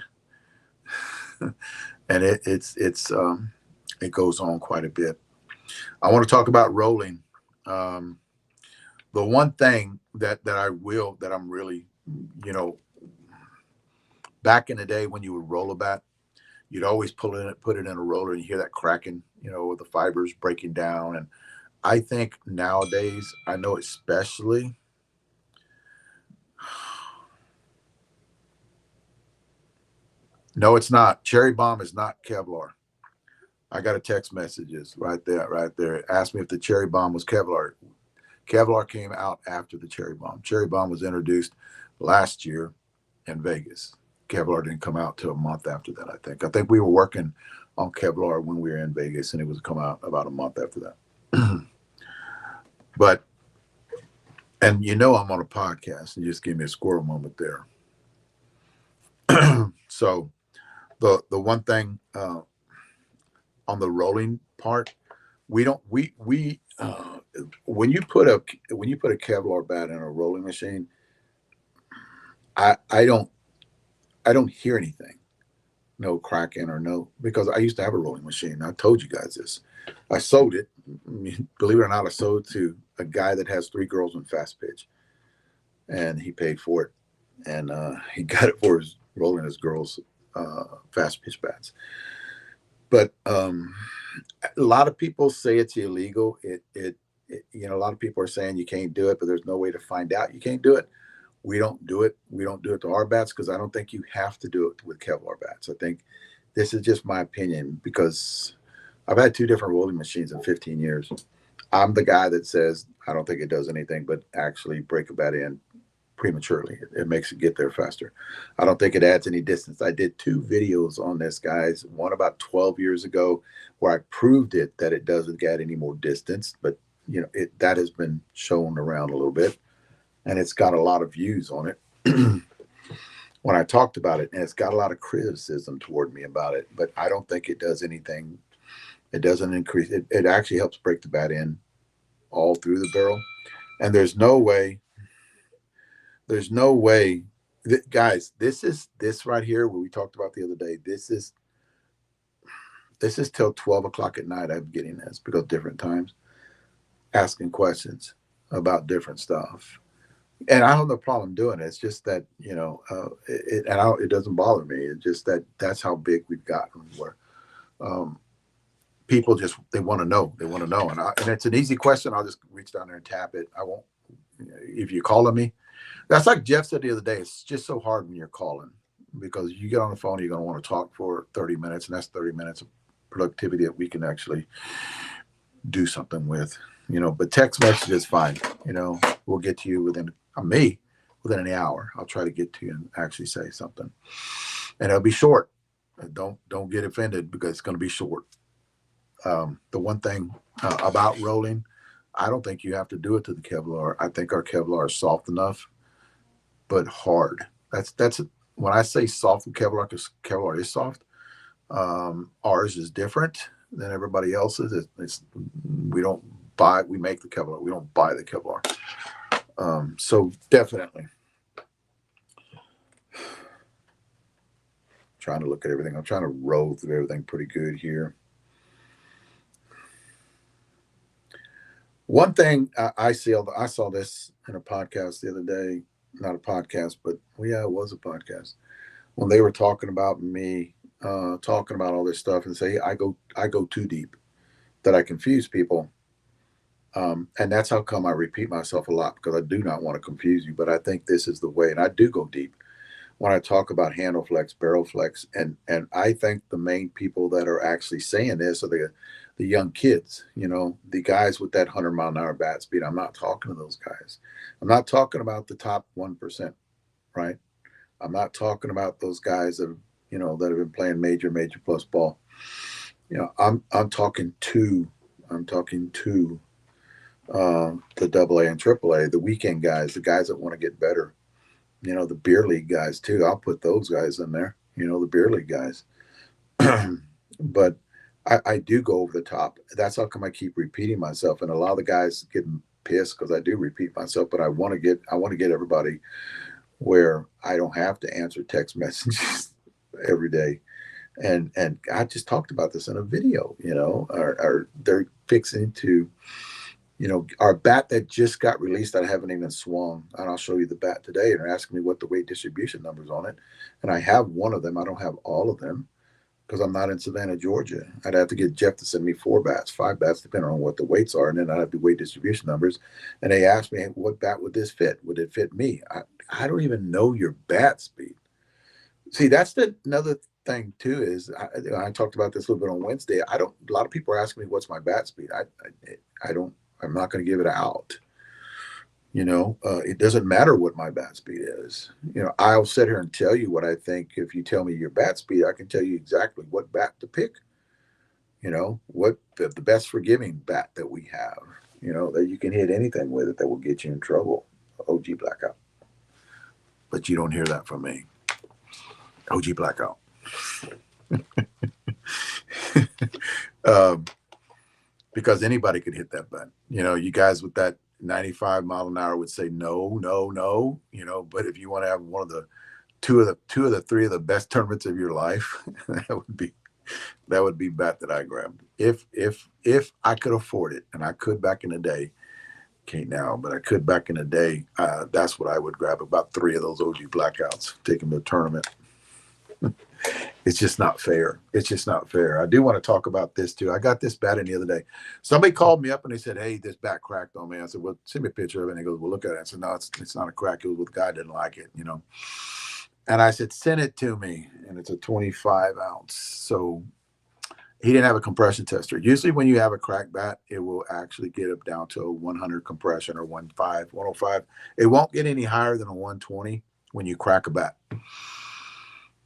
And it goes on quite a bit. I want to talk about rolling. The one thing that I'm really, back in the day when you would roll a bat, you'd always put it in a roller and you hear that cracking, with the fibers breaking down. And I think nowadays, I know especially, no, it's not. Cherry Bomb is not Kevlar. I got a text messages right there. It asked me if the Cherry Bomb was Kevlar. Kevlar came out after the Cherry Bomb. Cherry Bomb was introduced last year in Vegas. Kevlar didn't come out till a month after that, I think. I think we were working on Kevlar when we were in Vegas, and it was come out about a month after that. But, and I'm on a podcast, and you just gave me a squirrel moment there. So the one thing on the rolling part, when you put a Kevlar bat in a rolling machine, I don't hear anything, no cracking or no, because I used to have a rolling machine. I told you guys this. I sold it. Believe it or not, I sold it to a guy that has 3 girls in fast pitch, and he paid for it, and he got it for his rolling his girls' fast pitch bats. But a lot of people say it's illegal. A lot of people are saying you can't do it, but there's no way to find out you can't do it. We don't do it. We don't do it to our bats because I don't think you have to do it with Kevlar bats. I think this is just my opinion because I've had 2 different rolling machines in 15 years. I'm the guy that says I don't think it does anything but actually break a bat in prematurely. It makes it get there faster. I don't think it adds any distance. I did 2 videos on this, guys. One about 12 years ago, where I proved it that it doesn't add any more distance, but that has been shown around a little bit, and it's got a lot of views on it. When I talked about it, and it's got a lot of criticism toward me about it, but I don't think it does anything. It doesn't increase. It actually helps break the bat in all through the barrel, and there's no way. Guys, this right here, what we talked about the other day. This is till 12 o'clock at night. I'm getting this because different times, asking questions about different stuff. And I don't have no problem doing it. It's just that, it doesn't bother me. It's just that's how big we've gotten, where people just, they want to know. And it's an easy question. I'll just reach down there and tap it. I won't, if you're calling me, that's like Jeff said the other day. It's just so hard when you're calling, because you get on the phone, you're going to want to talk for 30 minutes, and that's 30 minutes of productivity that we can actually do something with, but text message is fine. We'll get to you within an hour. I'll try to get to you and actually say something, and it'll be short. Don't get offended, because it's going to be short. The one thing about rolling, I don't think you have to do it to the Kevlar. I think our Kevlar is soft enough, but hard. That's when I say soft with Kevlar, because Kevlar is soft. Ours is different than everybody else's. We make the Kevlar. We don't buy the Kevlar. So definitely trying to look at everything. I'm trying to roll through everything pretty good here. One thing I saw this in a podcast the other day, not a podcast, but it was a podcast, when they were talking about me, talking about all this stuff, and say I go too deep, that I confuse people. And that's how come I repeat myself a lot, because I do not want to confuse you, but I think this is the way, and I do go deep when I talk about handle flex, barrel flex, and I think the main people that are actually saying this are the young kids, the guys with that 100-mile-an-hour bat speed. I'm not talking to those guys. I'm not talking about the top 1%, right? I'm not talking about those guys that that have been playing major plus ball. I'm talking to the AA and AAA, the weekend guys, the guys that want to get better. The beer league guys too. I'll put those guys in there. The beer league guys. But I do go over the top. That's how come I keep repeating myself, and a lot of the guys get pissed because I do repeat myself. But I want to get everybody where I don't have to answer text messages every day. And I just talked about this in a video. Or they're fixing to, our bat that just got released, I haven't even swung, and I'll show you the bat today. And they're asking me what the weight distribution numbers on it, and I have one of them. I don't have all of them, because I'm not in Savannah, Georgia. I'd have to get Jeff to send me 4 bats, 5 bats, depending on what the weights are. And then I'd have the weight distribution numbers. And they asked me, what bat would this fit? Would it fit me? I don't even know your bat speed. See, that's another thing too, is I talked about this a little bit on Wednesday. A lot of people are asking me, what's my bat speed? I'm not going to give it out. It doesn't matter what my bat speed is. I'll sit here and tell you what I think. If you tell me your bat speed, I can tell you exactly what bat to pick. What the best forgiving bat that we have, that you can hit anything with it that will get you in trouble. OG blackout. But you don't hear that from me. OG blackout. Because anybody could hit that bat. You guys with that 95-mile-an-hour would say no. But if you want to have one of the two of the three of the best tournaments of your life, that would be bat that I grabbed. If I could afford it, and I could back in the day, can't now, but I could back in the day, that's what I would grab. About 3 of those OG blackouts, take them to the tournament. It's just not fair. I do want to talk about this too. I got this bat in the other day. Somebody called me up and they said, hey, this bat cracked on me. I said, well, send me a picture of it. And he goes, well, look at it. I said, no, it's not a crack. It was with the guy didn't like it, And I said, send it to me. And it's a 25 ounce. So He didn't have a compression tester. Usually when you have a crack bat, it will actually get up down to a 100 compression or 105, 105. It won't get any higher than a 120 when you crack a bat.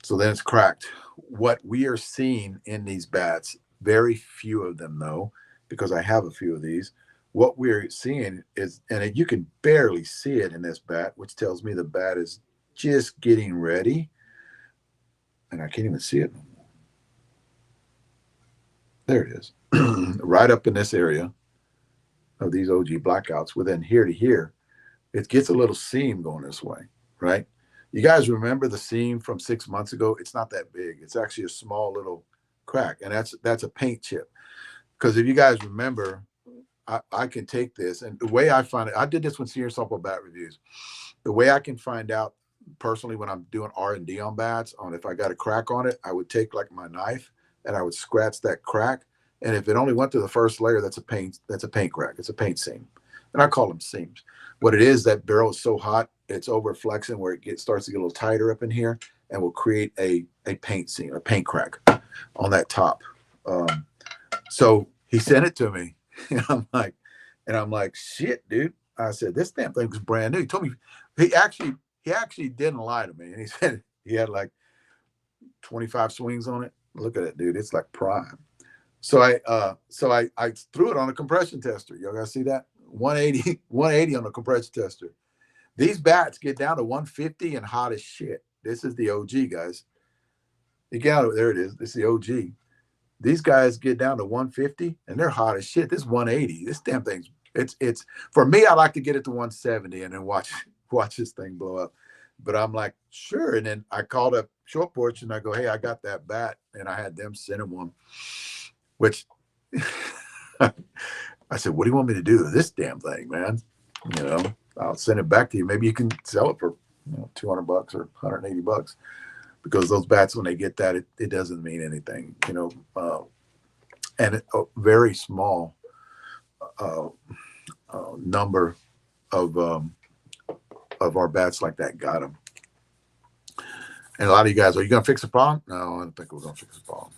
So then it's cracked. What we are seeing in these bats, very few of them though, because I have a few of these, what we're seeing is, and you can barely see it in this bat, which tells me the bat is just getting ready. And I can't even see it no more. There it is. Right up in this area of these OG blackouts, within here to here, it gets a little seam going this way, right? You guys remember the seam from 6 months ago? It's not that big. It's actually a small little crack, and that's a paint chip. Because if you guys remember, I can take this, and the way I find it, I did this with senior softball bat reviews. The way I can find out personally when I'm doing R&D on bats, on if I got a crack on it, I would take like my knife and I would scratch that crack. And if it only went to the first layer, that's a paint crack. It's a paint seam. And I call them seams. What it is, that barrel is so hot, it's over flexing where it starts to get a little tighter up in here and will create a paint seam, a paint crack on that top. So he sent it to me. And I'm like, shit, dude. I said, this damn thing was brand new. He told me he actually didn't lie to me. And he said he had like 25 swings on it. Look at it, dude. It's like prime. So I threw it on a compression tester. Y'all gotta see that? 180 on a compression tester. These bats get down to 150 and hot as shit. This is the OG, guys. You get out, there it is. This is the OG. These guys get down to 150 and they're hot as shit. This 180. This damn thing's it's for me, I like to get it to 170 and then watch this thing blow up. But I'm like, sure. And then I called up Short Porch and I go, hey, I got that bat. And I had them send him one, which I said, what do you want me to do with this damn thing, man? You know, I'll send it back to you. Maybe you can sell it for $200 or $180, because those bats, when they get that, it doesn't mean anything, and a very small number of our bats like that got them. And a lot of you guys, are you going to fix the problem? No, I don't think we're going to fix the problem.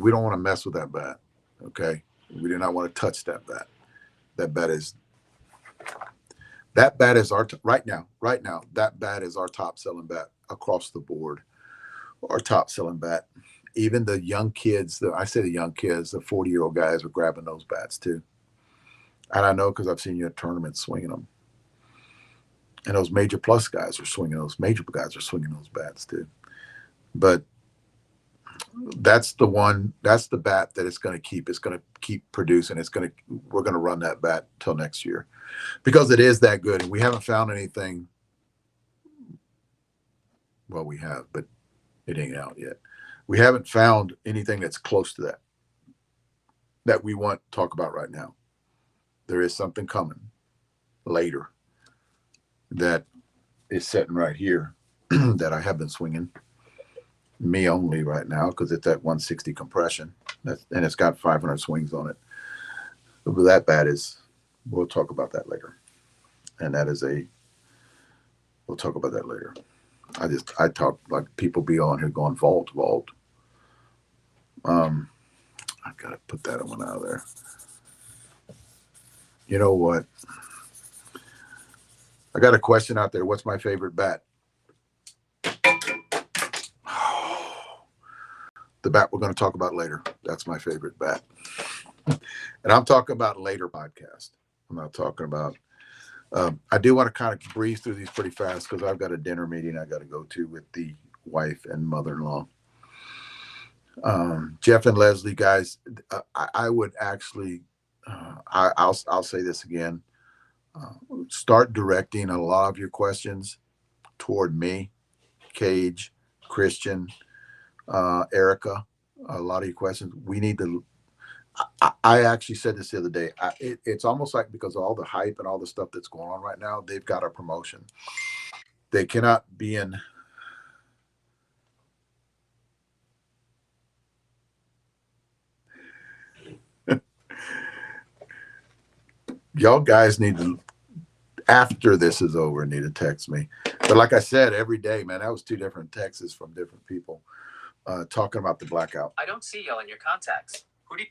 We don't want to mess with that bat. Okay. We do not want to touch that bat. That bat is our, right now, that bat is our top selling bat across the board. Our top selling bat. Even the young kids, I say the young kids, the 40-year-old guys are grabbing those bats too. And I know because I've seen you at tournaments swinging them. And those major plus guys are swinging those. Major guys are swinging those bats too. But that's the one. That's the bat that it's going to keep. It's going to keep producing. We're going to run that bat till next year, because it is that good. And we haven't found anything. Well, we have, but it ain't out yet. We haven't found anything that's close to that we want to talk about right now. There is something coming later that is sitting right here that I have been swinging me only right now, because it's at 160 compression, and it's got 500 swings on it. But that bat we'll talk about that later. And we'll talk about that later. I talk like people be on here going vault. I've got to put that one out of there. You know what? I got a question out there. What's my favorite bat? The bat we're going to talk about later. That's my favorite bat. And I'm talking about later podcast. I'm not talking about. I do want to kind of breeze through these pretty fast, because I've got a dinner meeting I got to go to with the wife and mother-in-law. Jeff and Leslie, guys, I would actually, I'll say this again. Start directing a lot of your questions toward me, Cage, Christian, Erica. A lot of your questions. We need to. I actually said this the other day. It's almost like, because of all the hype and all the stuff that's going on right now, they've got a promotion. They cannot be in. Y'all guys need to, after this is over, need to text me. But like I said, every day, man, that was 2 different texts from different people. talking about the blackout. I don't see y'all in your contacts. Who do you...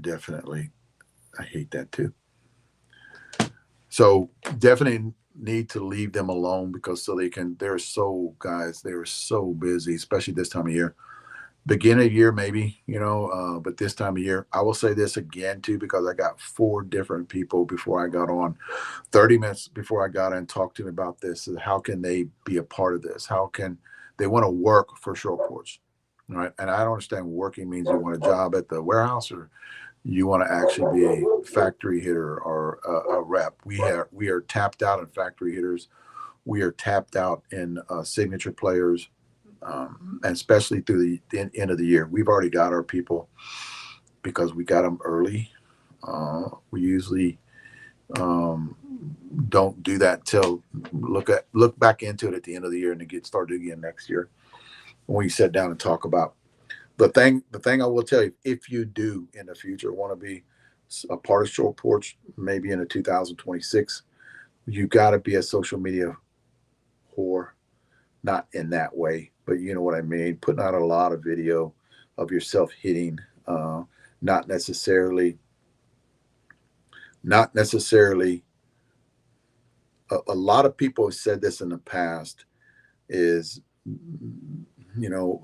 Definitely, I hate that too. So definitely need to leave them alone because so they can. They're so guys. They're so busy, especially this time of year. Beginning of year, maybe but this time of year, I will say this again too because I got 4 different people before I got on. 30 minutes before I got in, talked to me about this. How can they be a part of this? How can they want to work for Shoreports? Right. And I don't understand working means you want a job at the warehouse or you want to actually be a factory hitter or a rep. We are tapped out in factory hitters. We are tapped out in signature players, and especially through the end of the year. We've already got our people because we got them early. We usually don't do that till look back into it at the end of the year and then get started again next year when we sit down and talk about the thing I will tell you, if you do in the future want to be a part of Short Porch, maybe in a 2026, you got to be a social media whore, not in that way, but you know what I mean, putting out a lot of video of yourself hitting, not necessarily not necessarily a lot of people have said this in the past is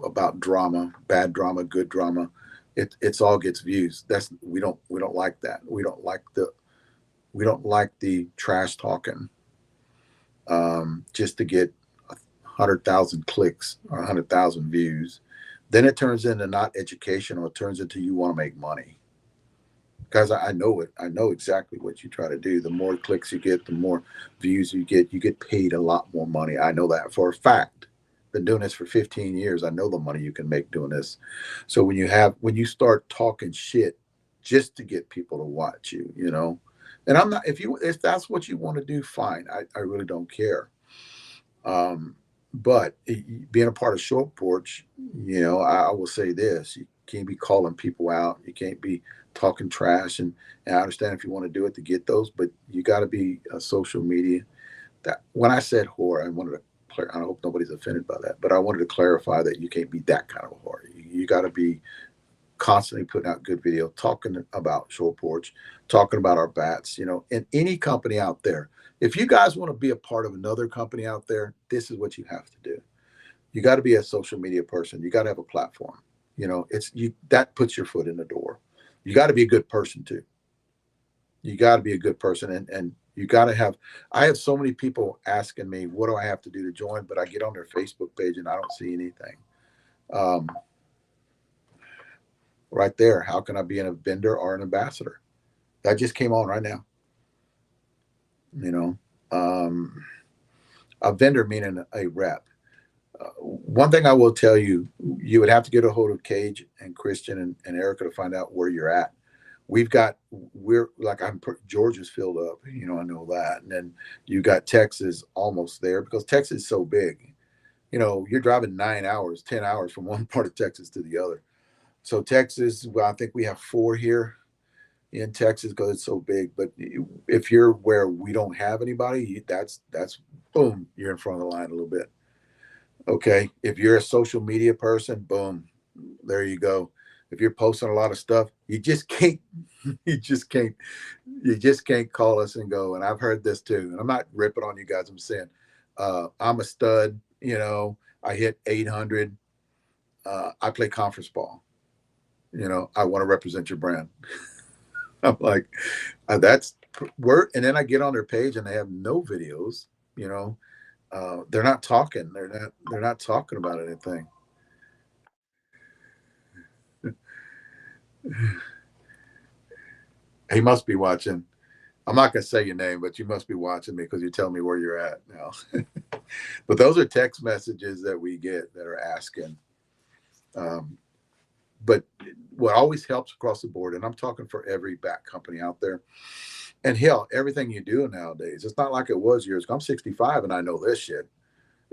about drama, bad drama, good drama. It's all gets views. That's we don't like that. We don't like the trash talking, just to get 100,000 clicks or 100,000 views. Then it turns into not educational. It turns into you want to make money. Because I know it. I know exactly what you try to do. The more clicks you get, the more views you get. You get paid a lot more money. I know that for a fact. Been doing this for 15 years. I know the money you can make doing this. So when you start talking shit just to get people to watch you, and I'm not if that's what you want to do, fine. I really don't care. But being a part of Short Porch, I will say this: you can't be calling people out. You can't be talking trash. And I understand if you want to do it to get those, but you got to be a social media. That when I said whore, I wanted to. I hope nobody's offended by that, but I wanted to clarify that you can't be that kind of a whore. You got to be constantly putting out good video, talking about Short Porch, talking about our bats, and any company out there. If you guys want to be a part of another company out there, this is what you have to do. You got to be a social media person. You got to have a platform. It's you that puts your foot in the door. You got to be a good person too. You got to be a good person, and you got to have. I have so many people asking me, "What do I have to do to join?" But I get on their Facebook page and I don't see anything. Um, right there, how can I be a vendor or an ambassador? That just came on right now. You know, um, a vendor meaning a rep. One thing I will tell you, you would have to get a hold of Cage and Christian and Erica to find out where you're at. We're like Georgia's filled up, I know that, and then you got Texas almost there because Texas is so big. You're driving 9 hours, 10 hours from one part of Texas to the other. So Texas, well, I think we have 4 here in Texas because it's so big. But if you're where we don't have anybody, that's boom, you're in front of the line a little bit. Okay, if you're a social media person, boom, there you go. If you're posting a lot of stuff, you just can't, you just can't, you just can't call us and go. And I've heard this too. And I'm not ripping on you guys. I'm saying, I'm a stud. I hit 800. I play conference ball. I want to represent your brand. I'm like, that's word. And then I get on their page and they have no videos. You know, they're not talking. They're not talking about anything. He must be watching. I'm not gonna say your name, but you must be watching me because you tell me where you're at now. But those are text messages that we get that are asking. Um, but what always helps across the board, and I'm talking for every back company out there, and hell, everything you do nowadays, it's not like it was years ago. I'm 65 and I know this shit.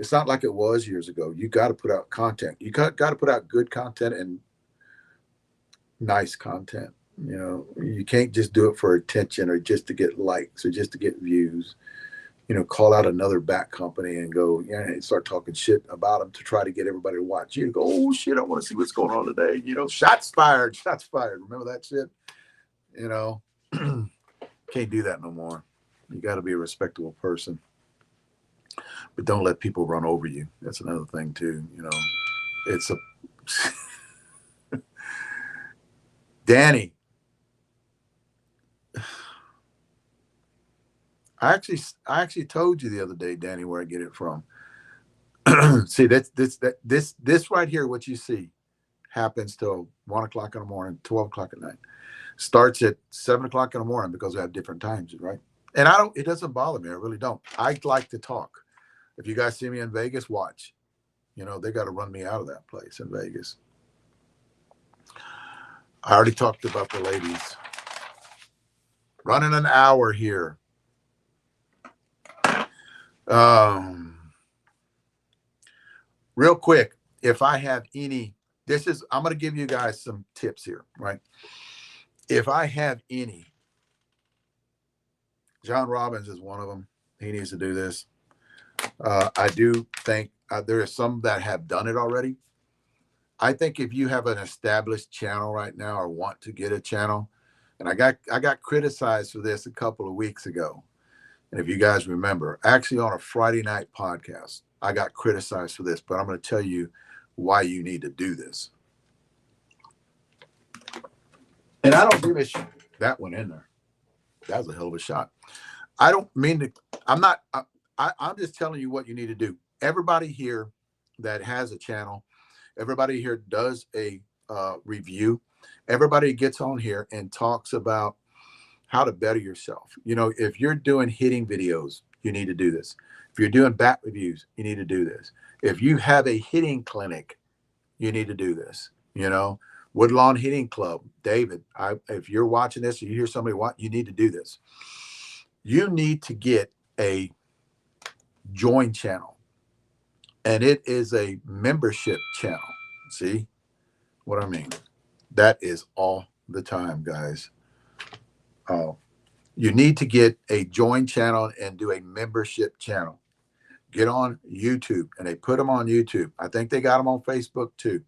It's not like it was years ago. You got to put out content. You got to put out good content and nice content. You can't just do it for attention or just to get likes or just to get views. call out another bat company and go, yeah, and start talking shit about them to try to get everybody to watch you. Go, oh shit, I want to see what's going on today. Shots fired, shots fired. Remember that shit? You know, can't do that no more. You got to be a respectable person, but don't let people run over you. That's another thing too. It's a Danny. I actually told you the other day, Danny, where I get it from. See, this right here, what you see happens till 1 o'clock in the morning, 12 o'clock at night. Starts at 7 o'clock in the morning because we have different times, right? And it doesn't bother me. I really don't. I like to talk. If you guys see me in Vegas, watch. They got to run me out of that place in Vegas. I already talked about the ladies. Running an hour here. Real quick, if I have any, I'm going to give you guys some tips here, right? If I have any, John Robbins is one of them. He needs to do this. I do think there are some that have done it already. I think if you have an established channel right now or want to get a channel, and I got criticized for this a couple of weeks ago. And if you guys remember, actually on a Friday night podcast, I got criticized for this, but I'm going to tell you why you need to do this. And I don't give a shit. That went in there. That was a hell of a shot. I don't mean to, I'm just telling you what you need to do. Everybody here that has a channel, everybody here does a review. Everybody gets on here and talks about how to better yourself. If you're doing hitting videos, you need to do this. If you're doing bat reviews, you need to do this. If you have a hitting clinic, you need to do this. Woodlawn Hitting Club, David, if you're watching this or you hear somebody you need to do this. You need to get a join channel, and it is a membership channel. See what I mean? That is all the time, guys. You need to get a join channel and do a membership channel. Get on YouTube, and they put them on YouTube. I think they got them on Facebook too.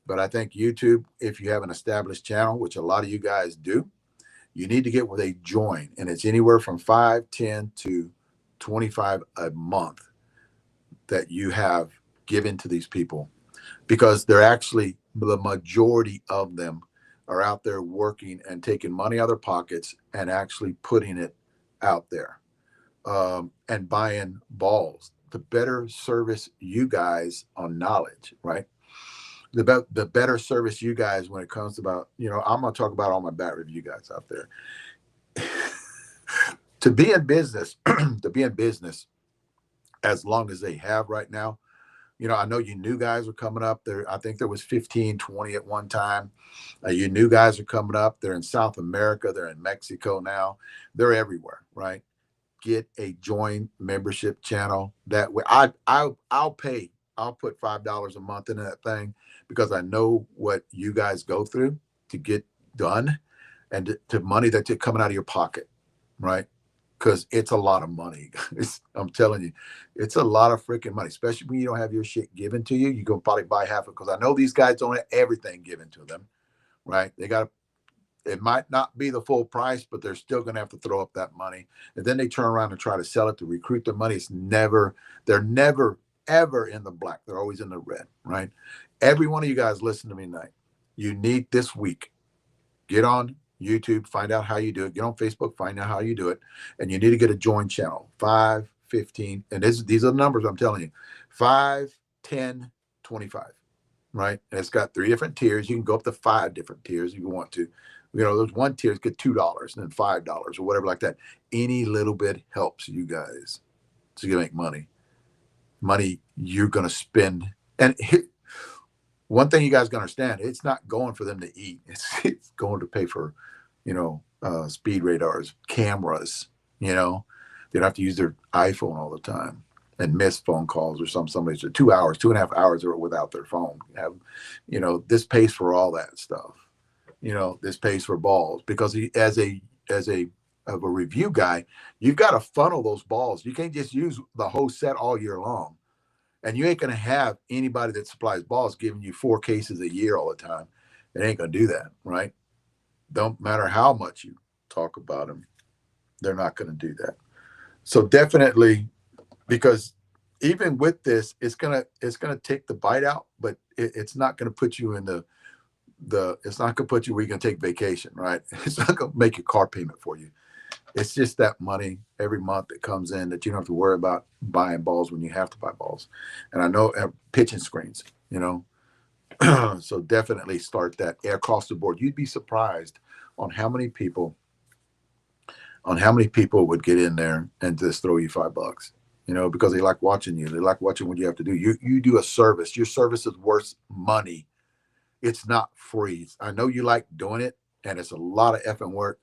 But I think YouTube, if you have an established channel, which a lot of you guys do, you need to get with a join. And it's anywhere from 5, 10 to 25 a month that you have given to these people, because they're actually, the majority of them are out there working and taking money out of their pockets and actually putting it out there, and buying balls to better service you guys on knowledge, right? The better service you guys when it comes to about, I'm going to talk about all my bat review guys out there. to be in business as long as they have right now. I know you new guys are coming up there. I think there was 15, 20 at one time. You new guys are coming up. They're in South America. They're in Mexico now. They're everywhere, right? Get a join membership channel. That way, I'll pay. I'll put $5 a month into that thing, because I know what you guys go through to get done, and to money that's coming out of your pocket, right? Because it's a lot of money. I'm telling you, it's a lot of freaking money, especially when you don't have your shit given to you. You can probably buy half it, because I know these guys don't have everything given to them, right? It might not be the full price, but they're still going to have to throw up that money. And then they turn around and try to sell it to recruit their money. They're never, ever in the black. They're always in the red, right? Every one of you guys listen to me tonight. You need this week, get on YouTube, find out how you do it. Get on Facebook, find out how you do it. And you need to get a join channel, 5, 15. And these are the numbers I'm telling you, 5, 10, 25, right? And it's got 3 different tiers. You can go up to 5 different tiers if you want to. There's one tier, get $2 and then $5 or whatever like that. Any little bit helps you guys to make money. Money you're going to spend. And one thing you guys got to understand, it's not going for them to eat. It's going to pay for, speed radars, cameras, they don't have to use their iPhone all the time and miss phone calls or somebody's 2 hours, 2.5 hours are without their phone. This pays for all that stuff. This pays for balls, because as a of a review guy, you've got to funnel those balls. You can't just use the whole set all year long. And you ain't going to have anybody that supplies balls giving you 4 cases a year all the time. It ain't going to do that, right? Don't matter how much you talk about them, they're not going to do that. So definitely, because even with this, it's gonna take the bite out, but it's not gonna put you in the it's not gonna put you where you can take vacation, right? It's not gonna make your car payment for you. It's just that money every month that comes in that you don't have to worry about buying balls when you have to buy balls. And I know pitching screens, you know. So definitely start that across the board. You'd be surprised on how many people would get in there and just throw you $5, you know, because they like watching you. They like watching what you have to do. You do a service. Your service is worth money. It's not free. I know you like doing it, and it's a lot of effing work,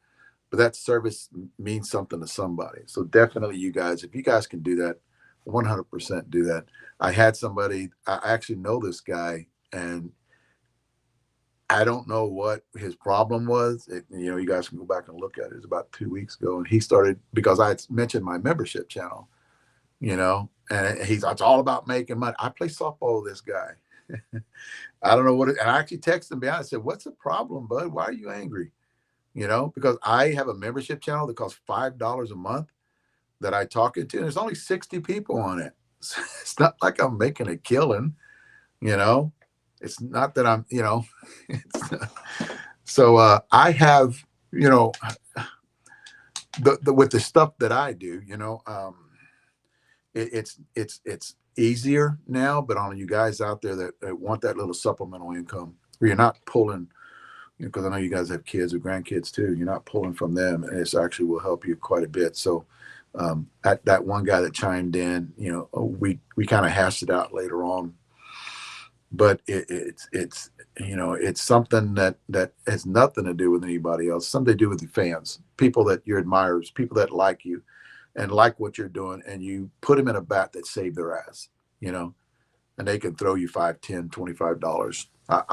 but that service means something to somebody. So definitely, you guys, if you guys can do that, 100% do that. I had somebody. I actually know this guy, and I don't know what his problem was. You guys can go back and look at it. It was about 2 weeks ago, and he started because I had mentioned my membership channel. And it's all about making money. I play softball with this guy. I don't know what. And I actually texted him behind. I said, "What's the problem, bud? Why are you angry?" Because I have a membership channel that costs $5 a month that I talk into, and there's only 60 people on it. It's not like I'm making a killing. You know, it's not that I'm. It's not, so I have. The with the stuff that I do. It's easier now, but on you guys out there that want that little supplemental income where you're not pulling, because I know you guys have kids or grandkids too. You're not pulling from them, and it's actually will help you quite a bit. So that one guy that chimed in, we kind of hashed it out later on, but it's something that has nothing to do with anybody else. Something to do with the fans, people that your admirers, people that like you and like what you're doing, and you put them in a bat that saved their ass, and they can throw you $5, $10, $25.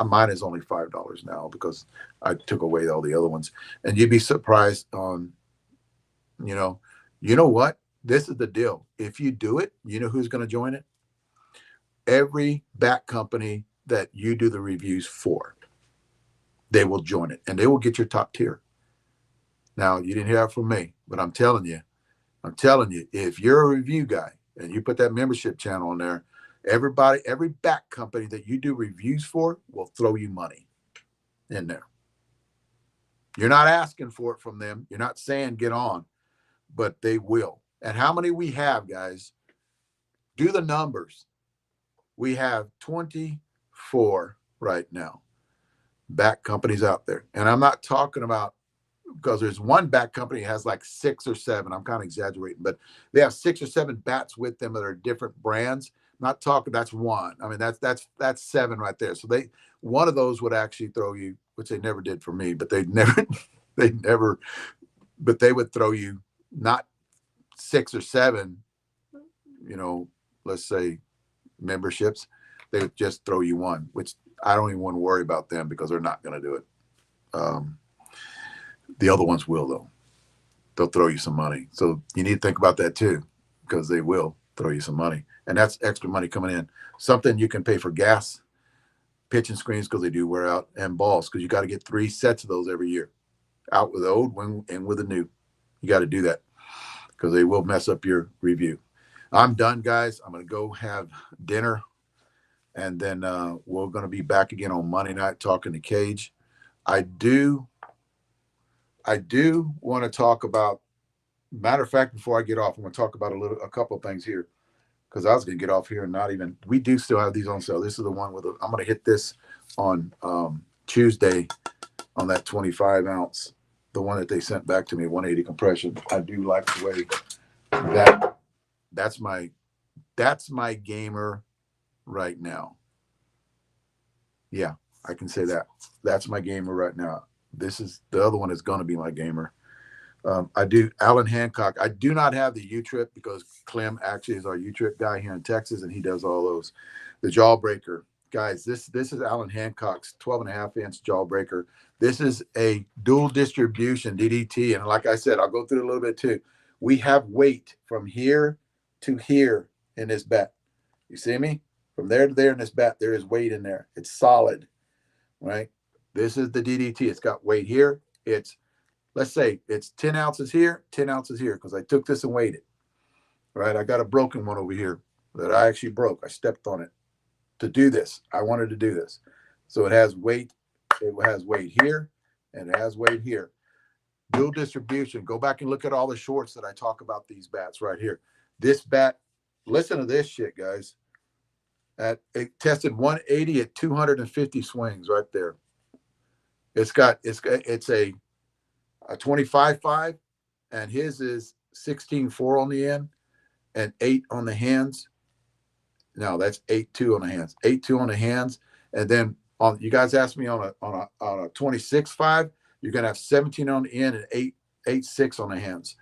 Mine is only $5 now because I took away all the other ones. And you'd be surprised on, you know what? This is the deal. If you do it, you know who's going to join it? Every bat company that you do the reviews for, they will join it, and they will get your top tier. Now, you didn't hear that from me, but I'm telling you, if you're a review guy and you put that membership channel on there, every back company that you do reviews for will throw you money in there. You're not asking for it from them. You're not saying get on, but they will. And how many we have, guys? Do the numbers. We have 24 right now back companies out there. And I'm not talking about, because there's one bat company has like 6 or 7. I'm kind of exaggerating, but they have 6 or 7 bats with them that are different brands. I'm not talking, that's one. I mean, that's 7 right there. So one of those would actually throw you, which they never did for me, but they never, but they would throw you not 6 or 7, let's say memberships. They would just throw you one, which I don't even want to worry about them because they're not going to do it. The other ones will, though. They'll throw you some money. So you need to think about that too, because they will throw you some money. And that's extra money coming in. Something you can pay for gas, pitching screens because they do wear out, and balls because you got to get 3 sets of those every year. Out with the old one and with the new. You got to do that because they will mess up your review. I'm done, guys. I'm going to go have dinner. And then we're going to be back again on Monday night talking to Cage. I do want to talk about, matter of fact, before I get off, I'm going to talk about a couple of things here because I was going to get off here and not even, we do still have these on sale. This is the one I'm going to hit this on Tuesday on that 25 ounce, the one that they sent back to me, 180 compression. I do like the way that's my gamer right now. Yeah, I can say that. That's my gamer right now. This is the other one is going to be my gamer. I do Alan Hancock. I do not have the U-Trip because Clem actually is our U-Trip guy here in Texas, and he does all those. The Jawbreaker guys, this is Alan Hancock's 12.5-inch jawbreaker. This is a dual distribution DDT. And like I said, I'll go through it a little bit too. We have weight from here to here in this bat. You see me? From there to there in this bat, there is weight in there. It's solid, right? This is the DDT. It's got weight here. It's, let's say it's 10 ounces here, 10 ounces here, because I took this and weighed it, right? I got a broken one over here that I actually broke. I stepped on it to do this. I wanted to do this. So it has weight. It has weight here and it has weight here. Dual distribution. Go back and look at all the shorts that I talk about these bats right here. This bat, listen to this shit, guys. It tested 180 at 250 swings right there. It's a 25.5, and his is 16.4 on the end and 8 on the hands. No, that's 8.2 on the hands. 8.2 on the hands, and then on, you guys asked me on a 26.5, you're gonna have 17 on the end and 8.6 on the hands.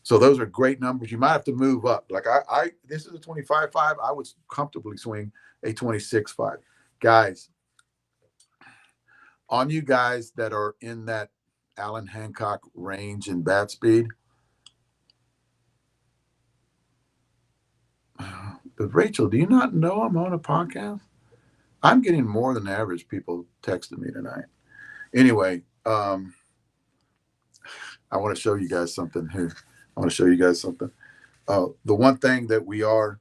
So those are great numbers. You might have to move up. Like I this is a 25.5. I would comfortably swing a 26.5. Guys, on you guys that are in that Alan Hancock range and bat speed, but Rachel, do you not know I'm on a podcast? I'm getting more than average people texting me tonight. Anyway, I want to show you guys something here. The one thing that we are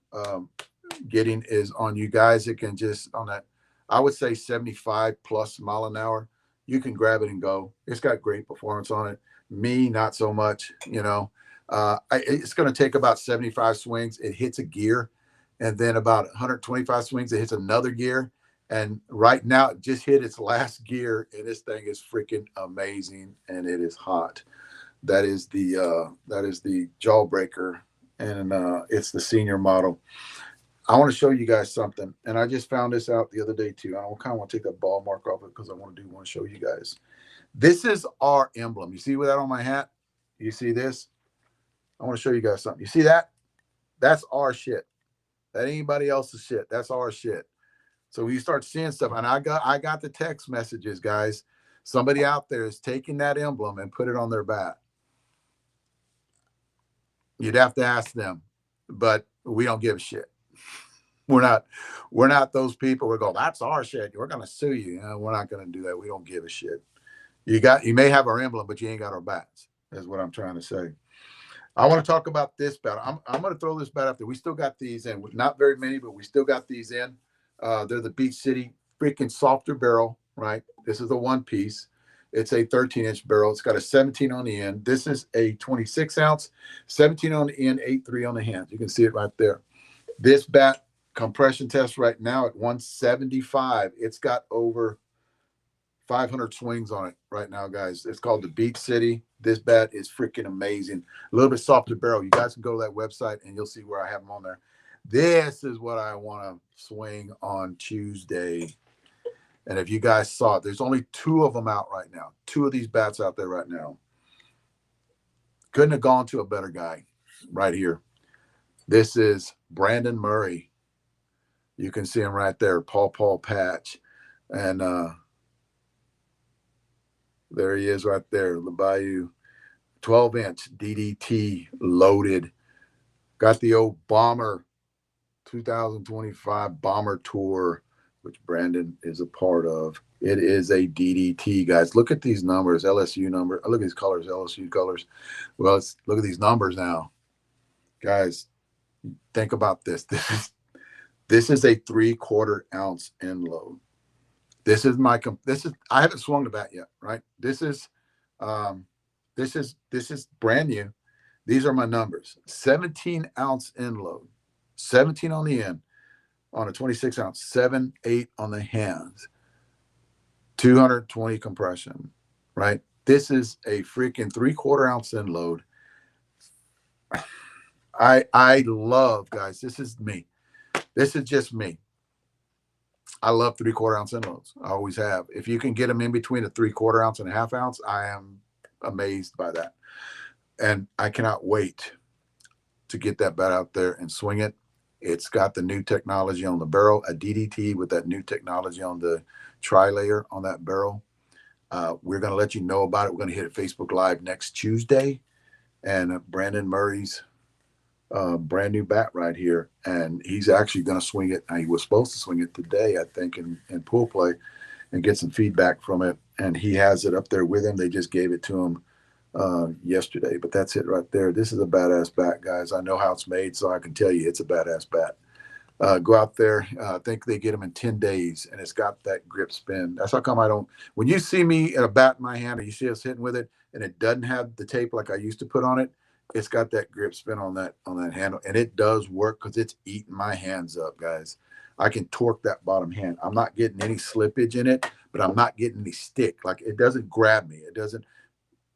getting is on you guys. It can just on that, I would say 75 plus mile an hour. You can grab it and go. It's got great performance on it. Me, not so much. You know, it's going to take about 75 swings. It hits a gear, and then about 125 swings, it hits another gear. And right now, it just hit its last gear, and this thing is freaking amazing, and it is hot. That is the jawbreaker, and it's the senior model. I want to show you guys something, and I just found this out the other day too. I kind of want to take that ball mark off it because I want to show you guys. This is our emblem. You see that on my hat? You see this? I want to show you guys something. You see that? That's our shit. That ain't anybody else's shit. That's our shit. So when you start seeing stuff, and I got the text messages, guys. Somebody out there is taking that emblem and put it on their bat. You'd have to ask them, but we don't give a shit. We're not those people. We're going, that's our shit. We're going to sue you. We're not going to do that. We don't give a shit. You may have our emblem, but you ain't got our bats. That's what I'm trying to say. I want to talk about this bat. I'm going to throw this bat up there. We still got these in. Not very many, but we still got these in. They're the Beach City freaking softer barrel, right? This is the one piece. It's a 13-inch barrel. It's got a 17 on the end. This is a 26-ounce, 17 on the end, 8.3 on the hands. You can see it right there. This bat compression test right now at 175. It's got over 500 swings on it right now, guys. It's called the Beach City. This bat is freaking amazing. A little bit softer barrel. You guys can go to that website and you'll see where I have them on there. This is what I want to swing on Tuesday. And if you guys saw it, there's only 2 of them out right now. 2 of these bats out there right now. Couldn't have gone to a better guy right here. This is Brandon Murray. You can see him right there, Paw Patch. And there he is right there, the Bayou. 12-inch DDT loaded. Got the old Bomber 2025 Bomber Tour, which Brandon is a part of. It is a DDT, guys. Look at these numbers, LSU number. Look at these colors, LSU colors. Well, let's look at these numbers now. Guys, think about this. This is a 3/4 ounce end load. I haven't swung the bat yet, right? This is brand new. These are my numbers. 17-ounce end load, 17 on the end on a 26-ounce, 7.8 on the hands, 220 compression, right? This is a freaking 3/4 ounce end load. I love, guys, this is me. This is just me. I love 3/4 ounce end loads. I always have. If you can get them in between a 3/4 ounce and a 1/2 ounce, I am amazed by that. And I cannot wait to get that bat out there and swing it It's got the new technology on the barrel, a DDT with that new technology on the tri-layer on that barrel. We're going to let you know about it. We're going to hit it Facebook Live next Tuesday. And Brandon Murray's brand new bat right here. And he's actually going to swing it. He was supposed to swing it today, I think, in pool play and get some feedback from it. And he has it up there with him. They just gave it to him yesterday. But that's it right there. This is a badass bat, guys. I know how it's made, so I can tell you it's a badass bat. Go out there. I think they get them in 10 days, and it's got that grip spin. That's how come I don't. When you see me in a bat in my hand, or you see us hitting with it, and it doesn't have the tape like I used to put on it, it's got that grip spin on that handle, and it does work because it's eating my hands up, guys. I can torque that bottom hand. I'm not getting any slippage in it, but I'm not getting any stick. Like it doesn't grab me. It doesn't,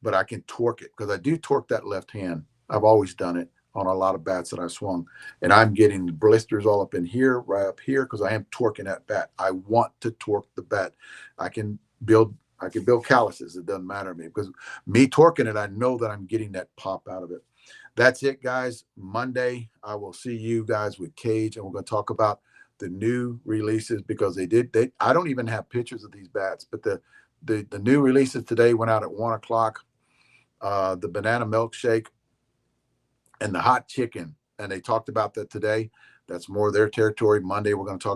but I can torque it because I do torque that left hand. I've always done it on a lot of bats that I swung, and I'm getting blisters all up in here, right up here, because I am torquing that bat. I want to torque the bat. I can build calluses. It doesn't matter to me because me torquing it, I know that I'm getting that pop out of it. That's it, guys. Monday, I will see you guys with Cage, and we're going to talk about the new releases because I don't even have pictures of these bats, but the new releases today went out at 1:00. The banana milkshake and the hot chicken, and they talked about that today. That's more their territory. Monday, we're going to talk